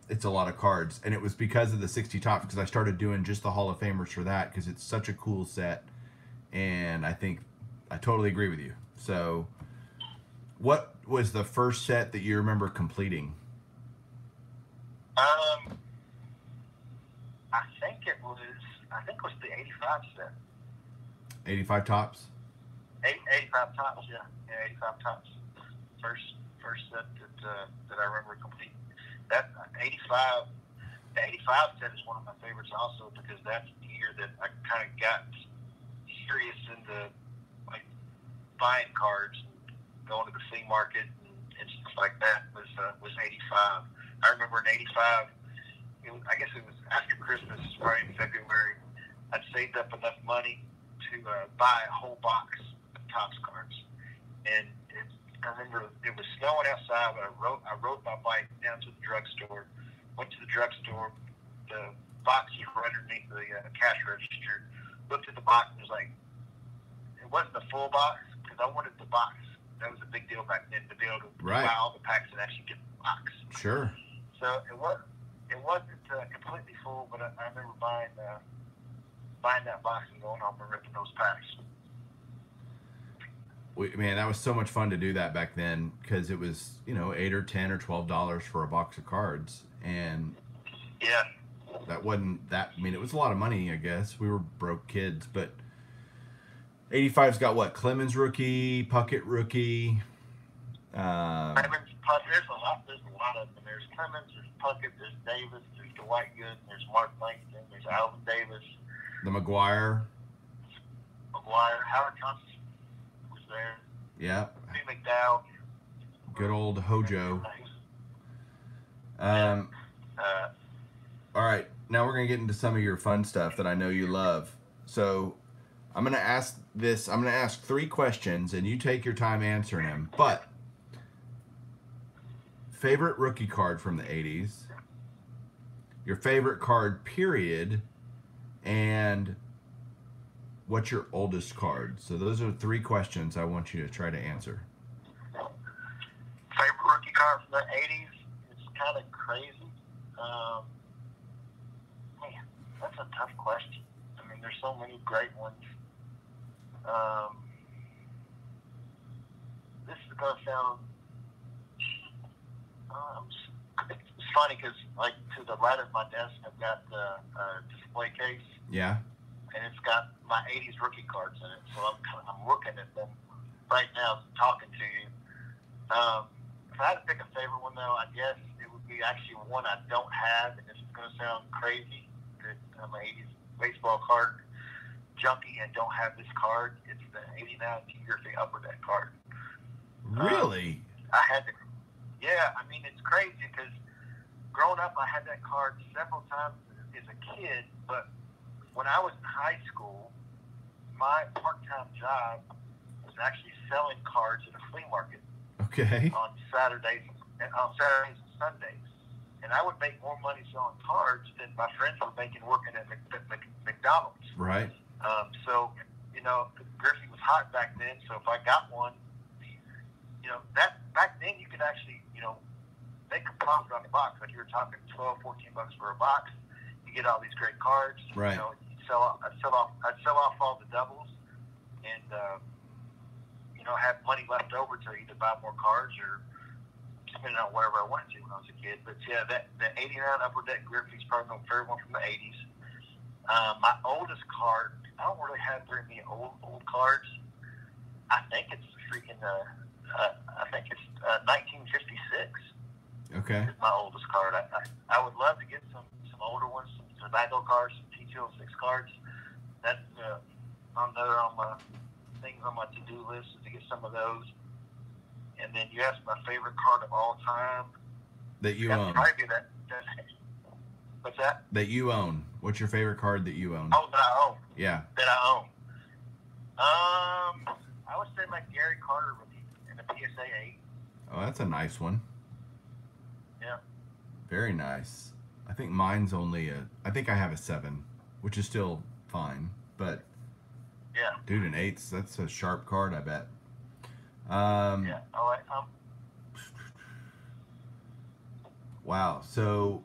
it's a lot of cards, and it was because of the 60 top, because I started doing just the Hall of Famers for that, because it's such a cool set. And I think I totally agree with you. So what was the first set that you remember completing? I think it was the 85 set. 85 tops? 85 tops, yeah. Yeah, 85 tops. First set that I remember completing. That 85, the 85 set is one of my favorites also, because that's the year that I kind of got serious into buying cards and going to the flea market and stuff like that was 85. I remember in 85, I guess it was after Christmas, right in February, I'd saved up enough money to buy a whole box of Topps cards. And I remember it was snowing outside, but I rode my bike down to the drugstore, went to the drugstore, the box was right underneath the cash register, looked at the box and was like, it wasn't the full box, because I wanted the box. That was a big deal back then, to be able to buy all the packs and actually get the box. Sure. So it wasn't completely full, but I remember buying that box and going home and ripping those packs. Man, that was so much fun to do that back then because it was, $8 or $10 or $12 for a box of cards, and Yeah. that wasn't that. I mean, it was a lot of money, I guess. We were broke kids, but 85's got what? Clemens rookie, Puckett rookie. Clemens, there's a lot of them. There's Clemens, there's Puckett, there's Davis, there's Dwight Gooden, there's Mark Langston, there's Alvin Davis, The McGuire. Howard Johnson was there. Yeah. Steve McDowell. Good old Hojo. All right, now we're gonna get into some of your fun stuff that I know you love. So I'm gonna ask 3 questions, and you take your time answering them. But favorite rookie card from the 80s, your favorite card, period, and what's your oldest card? So those are 3 questions I want you to try to answer. Favorite rookie card from the 80s? It's kind of crazy. Man, that's a tough question. I mean, there's so many great ones. This is going to sound... it's funny because, like, to the right of my desk, I've got the display case. Yeah. And it's got my 80s rookie cards in it. So I'm looking at them right now, talking to you. If I had to pick a favorite one, though, I guess it would be actually one I don't have, and this is going to sound crazy, that I'm an 80s baseball card junkie and don't have this card. It's the 89 King Griffey Upper Deck card. Really? I had to. Yeah, I mean, it's crazy because growing up, I had that card several times as a kid, but when I was in high school, my part-time job was actually selling cards at a flea market. Okay. On Saturdays and Sundays, and I would make more money selling cards than my friends were making working at McDonald's. Right. So Griffey was hot back then. So if I got one, that back then you could actually make a profit on the box. Like you were talking $12, $14 for a box. You get all these great cards. Right. I'd sell off all the doubles, and have money left over to either buy more cards or spend it on whatever I wanted to when I was a kid. But yeah, the 89 Upper Deck Griffey's probably my favorite one from the 80s. My oldest card, I don't really have very many old cards. I think it's freaking 1956. Okay. Is my oldest card. I would love to get some older ones, some tobacco cards, some T206 cards. That's another on my things on my to-do list is to get some of those. And then you asked my favorite card of all time. That you own. Probably that. What's that? That you own. What's your favorite card that you own? Oh, that I own. Yeah. That I own. I would say my Gary Carter rookie in the PSA 8. Oh, that's a nice one. Yeah. Very nice. I think mine's only I think I have a 7, which is still fine, but yeah, dude, an 8, that's a sharp card, I bet. Yeah. All right. Wow. So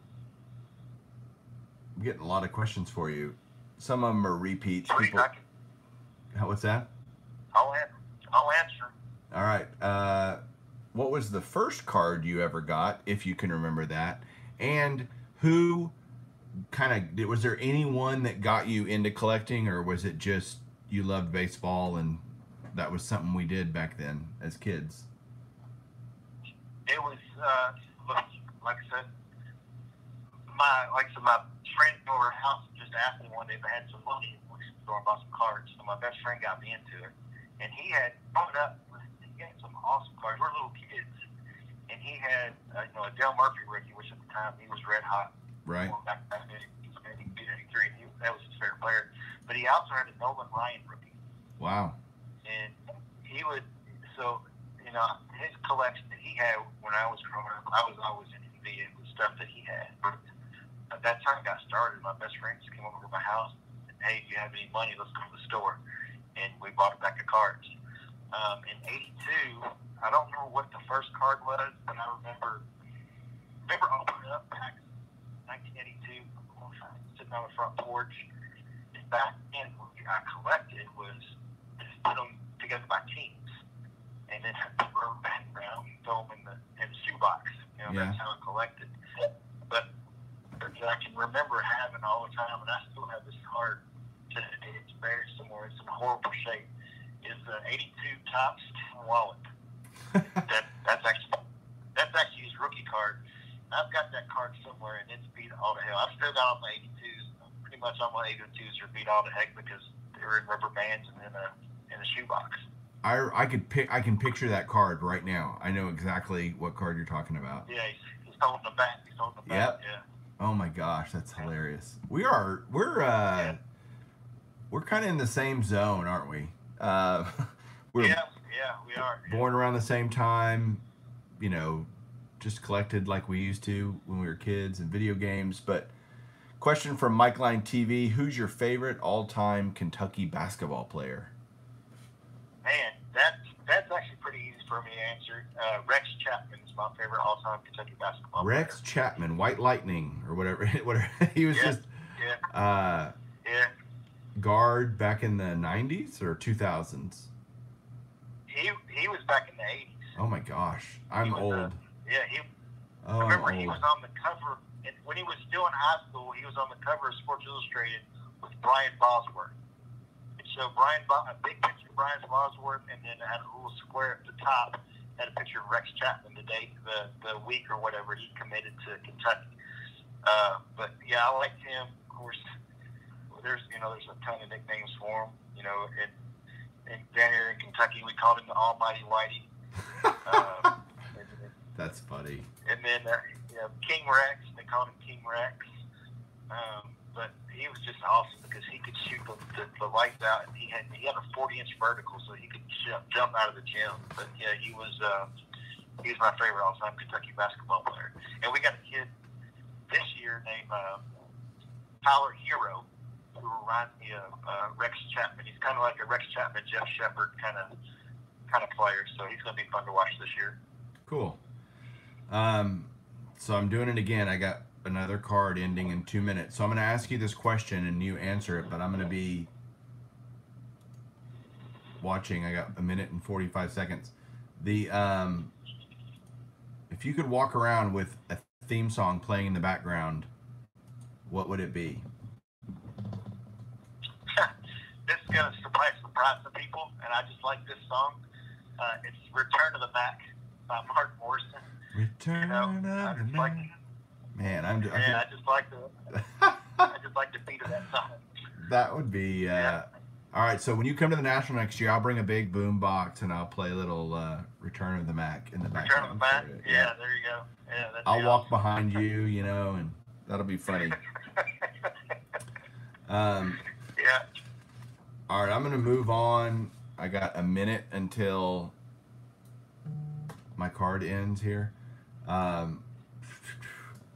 I'm getting a lot of questions for you. Some of them are repeats. What's that? I'll answer. All right. What was the first card you ever got, if you can remember that? And who was there anyone that got you into collecting, or was it just you loved baseball and that was something we did back then as kids? It was, like I said, my friend over her house just asked me one day if I had some money and we should go and buy some cards. So my best friend got me into it. And he had grown up, he had some awesome cards. We're little kids. And he had, a Dale Murphy rookie, which at the time he was red hot. Right. Back then, he was maybe 83, and that was his favorite player. But he also had a Nolan Ryan rookie. Wow. And he would, his collection that he had when I was growing up, I was always in envy of the stuff that he had. But that's how it got started. My best friend just came over to my house and, hey, if you have any money, let's go to the store. And we bought a pack of cards. In 82, I don't remember what the first card was, but I remember opening up packs 1982, sitting on the front porch. And back then, what I collected was just put them together by teams. and then rubber band around, throw them in the shoebox. You know, that's how I collected. But I can remember having all the time, and I still have this card today. It's buried somewhere. It's in horrible shape. Is the '82 Topps wallet. That's actually his rookie card. I've got that card somewhere, and it's beat all to hell. I've still got all my '82s. Pretty much all my '82s are beat all to heck because they were in rubber bands and in a shoebox. I can picture that card right now. I know exactly what card you're talking about. Yeah, he's holding the back. He's holding the back. Yep. Yeah. Oh my gosh, that's hilarious. We're kind of in the same zone, aren't we? We are. Born around the same time, you know, just collected like we used to when we were kids and video games. But question from Mike Line TV: who's your favorite all-time Kentucky basketball player? Man, that's actually pretty easy for me to answer. Rex Chapman is my favorite all-time Kentucky basketball player. Rex Chapman, White Lightning, or whatever. He was guard back in the 90s or 2000s. He was back in the 80s. Oh my gosh, I'm old. I remember he was on the cover when he was still in high school. He was on the cover of Sports Illustrated with Brian Bosworth. So a big picture of Brian Bosworth, and then it had a little square at the top, had a picture of Rex Chapman the week or whatever he committed to Kentucky. But yeah, I liked him. Of course, there's a ton of nicknames for him. You know, and down here in Kentucky, we called him the Almighty Whitey. That's funny. And then King Rex, they called him King Rex. But he was just awesome because he could shoot the lights out, and he had a 40-inch vertical, so he could jump out of the gym. But yeah, he was my favorite all-time Kentucky basketball player. And we got a kid this year named Tyler Hero, who reminds me of Rex Chapman. He's kind of like a Rex Chapman, Jeff Shepard kind of player. So he's going to be fun to watch this year. Cool. So I'm doing it again. I got another card ending in 2 minutes. So I'm going to ask you this question and you answer it, but I'm going to be watching. I got a minute and 45 seconds. If you could walk around with a theme song playing in the background, what would it be? This is going to surprise some people, and I just like this song. It's Return to the Mac by Mark Morrison. Return of the Mac. Man, I just like the beat of that song. That would be all right. So when you come to the National next year, I'll bring a big boom box and I'll play a little Return of the Mac in the background. Return of the Mac. Yeah, there you go. Yeah, I'll walk behind you, and that'll be funny. Yeah. All right, I'm gonna move on. I got a minute until my card ends here.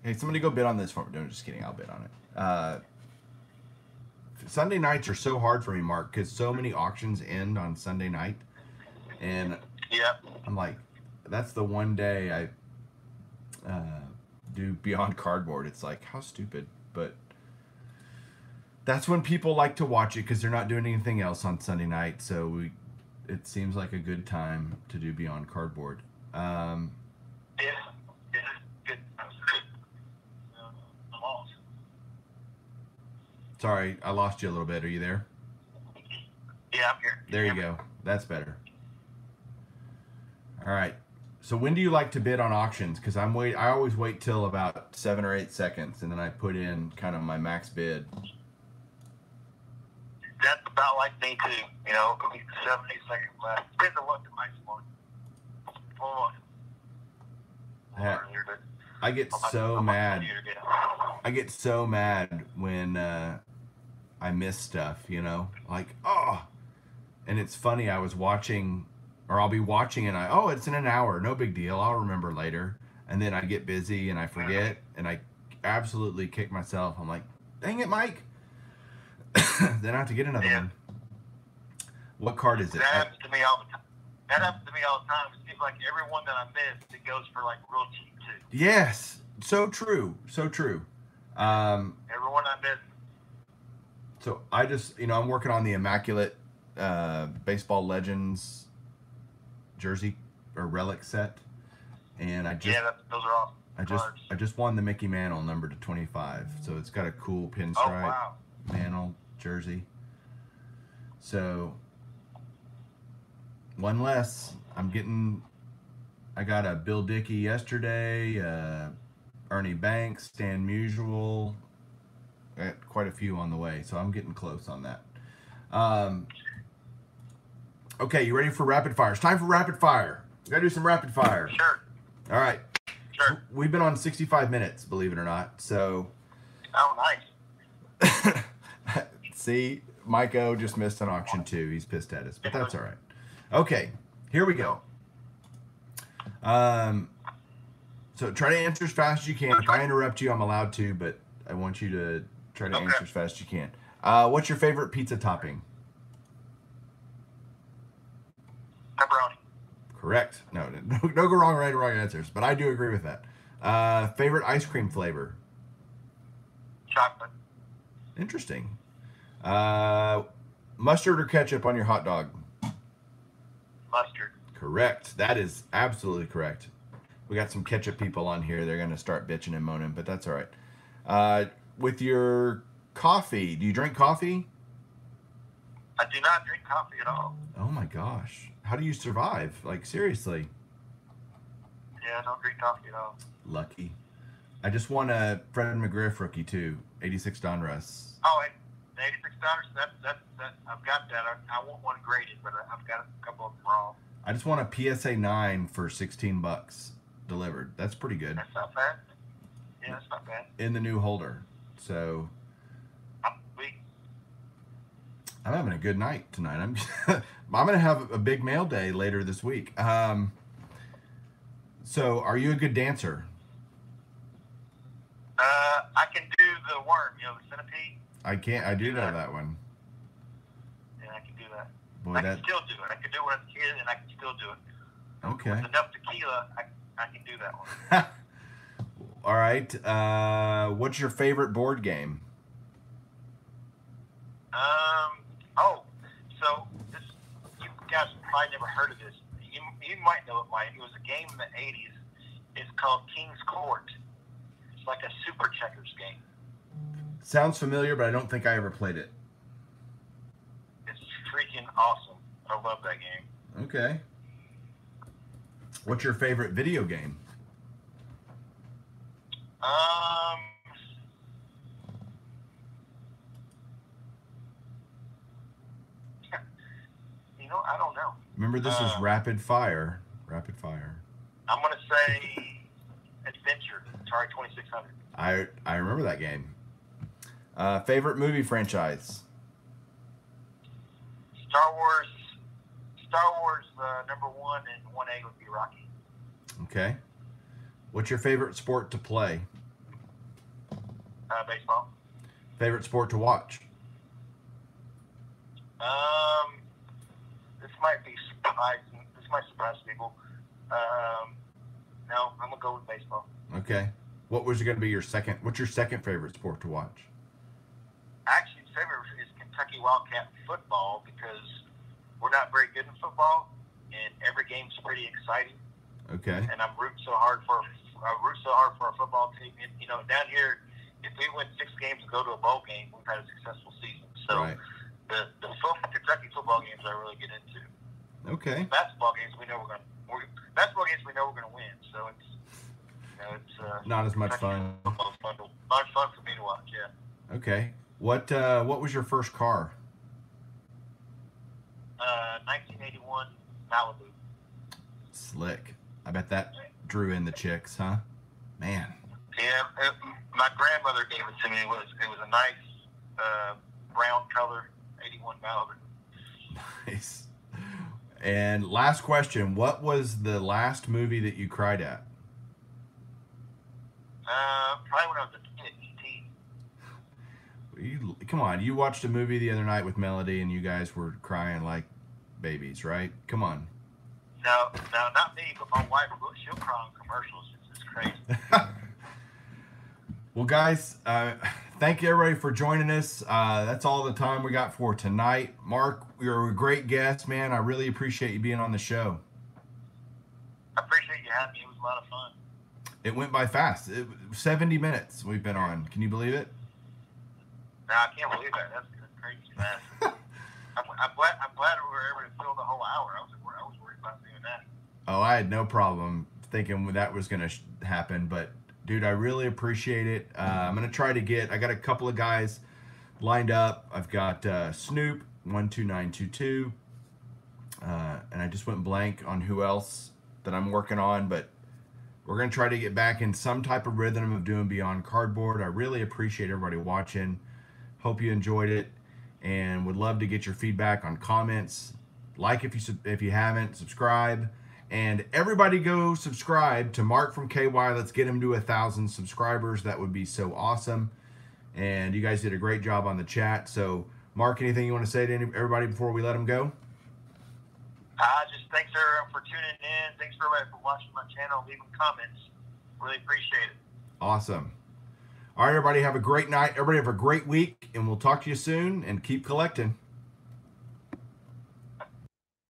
Hey, somebody go bid on this for me. No, just kidding. I'll bid on it. Sunday nights are so hard for me, Mark, because so many auctions end on Sunday night. And I'm like, that's the one day I do Beyond Cardboard. It's like, how stupid. But that's when people like to watch it because they're not doing anything else on Sunday night. So it seems like a good time to do Beyond Cardboard. Good. Sorry, I lost you a little bit. Are you there? Yeah, I'm here. There you go. That's better. All right. So when do you like to bid on auctions? Because I always wait till about 7 or 8 seconds, and then I put in kind of my max bid. That's about like me too. 7, 8 seconds left. Depends on what the mics want. I get so mad. I get so mad when I miss stuff, like, and it's funny. I was watching, or I'll be watching and it's in an hour. No big deal. I'll remember later. And then I get busy and I forget and I absolutely kick myself. I'm like, dang it, Mike. Then I have to get another one. What card is it? That happens to me all the time. It seems like every one that I miss, it goes for like real cheap too. Yes. So true. So true. Everyone I miss. So I just, I'm working on the Immaculate Baseball Legends jersey or relic set, and I just those are awesome. I just won the Mickey Mantle number to 25, so it's got a cool pinstripe wow. Mantle jersey. So one less. I got a Bill Dickey yesterday, Ernie Banks, Stan Musial. Got quite a few on the way, so I'm getting close on that. Okay, you ready for rapid fire? It's time for rapid fire. We gotta do some rapid fire. Sure. All right. Sure. We've been on 65 minutes, believe it or not. So. Oh, nice. See, Mike O just missed an auction too. He's pissed at us, but that's all right. Okay, here we go. So try to answer as fast as you can. If I interrupt you, I'm allowed to, but I want you to try to answer as fast as you can. What's your favorite pizza topping? Pepperoni. Correct. No go wrong, right or wrong answers, but I do agree with that. Favorite ice cream flavor? Chocolate. Interesting. Mustard or ketchup on your hot dog? Mustard. Correct. That is absolutely correct. We got some ketchup people on here. They're going to start bitching and moaning, but that's all right. With your coffee, do you drink coffee? I do not drink coffee at all. Oh my gosh. How do you survive? Like, seriously. Yeah, I don't drink coffee at all. Lucky. I just won a Fred McGriff rookie too. 86 Donruss. Oh, $86. That I've got that. I want one graded, but I've got a couple of them wrong. I just won a PSA 9 for $16 delivered. That's pretty good. That's not bad. Yeah, that's not bad. In the new holder. So I'm having a good night tonight. I'm gonna have a big mail day later this week. So are you a good dancer? I can do the worm, the centipede. I do know that one. Yeah, I can do that. Boy, I can still do it. I can do it as a kid, and I can still do it. Okay. With enough tequila, I can do that one. All right. What's your favorite board game? So you guys probably never heard of this. You might know it, Mike. It was a game in the 80s. It's called King's Court. It's like a super checkers game. Sounds familiar, but I don't think I ever played it. It's freaking awesome. I love that game. Okay. What's your favorite video game? I don't know. Remember, this is rapid fire. Rapid fire. I'm gonna say Adventure. Atari 2600. I remember that game. Favorite movie franchise? Star Wars. Number 1 and 1A would be Rocky. Okay. What's your favorite sport to play? Baseball. Favorite sport to watch? This might be surprising. This might surprise people. No, I'm gonna go with baseball. Okay. What was going to be your second? What's your second favorite sport to watch? Actually, favorite is Kentucky Wildcat football because we're not very good in football, and every game's pretty exciting. Okay. And I root so hard for our football team. And, down here, if we win 6 games and go to a bowl game, we've had a successful season. So right. the Kentucky football games I really get into. Okay. Basketball games we know we're gonna win. So it's not as much fun. Football's fun. Not fun for me to watch. Yeah. Okay. What was your first car? 1981 Malibu. Slick. I bet that drew in the chicks, huh? Man. Yeah, my grandmother gave it to me. It was a nice brown color 81 Malibu. Nice. And last question, what was the last movie that you cried at? Probably when I was a kid, E.T. Come on, you watched a movie the other night with Melody and you guys were crying like babies, right? Come on. No, not me, but my wife, she'll cry on commercials. It's crazy. Well, guys, thank you everybody for joining us. That's all the time we got for tonight. Mark, you're a great guest, man. I really appreciate you being on the show. I appreciate you having me. It was a lot of fun. It went by fast. 70 minutes we've been on. Can you believe it? No, I can't believe that. That's crazy fast. I'm glad we were able to fill the whole hour. I was worried about doing that. Oh, I had no problem thinking that was going to happen, but dude, I really appreciate it. I'm going to try to I got a couple of guys lined up. I've got Snoop 12922, and I just went blank on who else that I'm working on, but we're going to try to get back in some type of rhythm of doing Beyond Cardboard. I really appreciate everybody watching. Hope you enjoyed it, and would love to get your feedback on comments. Like if you haven't, subscribe. And everybody go subscribe to Mark from KY. Let's get him to 1,000 subscribers. That would be so awesome. And you guys did a great job on the chat. So, Mark, anything you want to say to everybody before we let them go? Just thanks for tuning in. Thanks for everybody for watching my channel, leaving comments. Really appreciate it. Awesome. All right, everybody, have a great night. Everybody have a great week, and we'll talk to you soon, and keep collecting.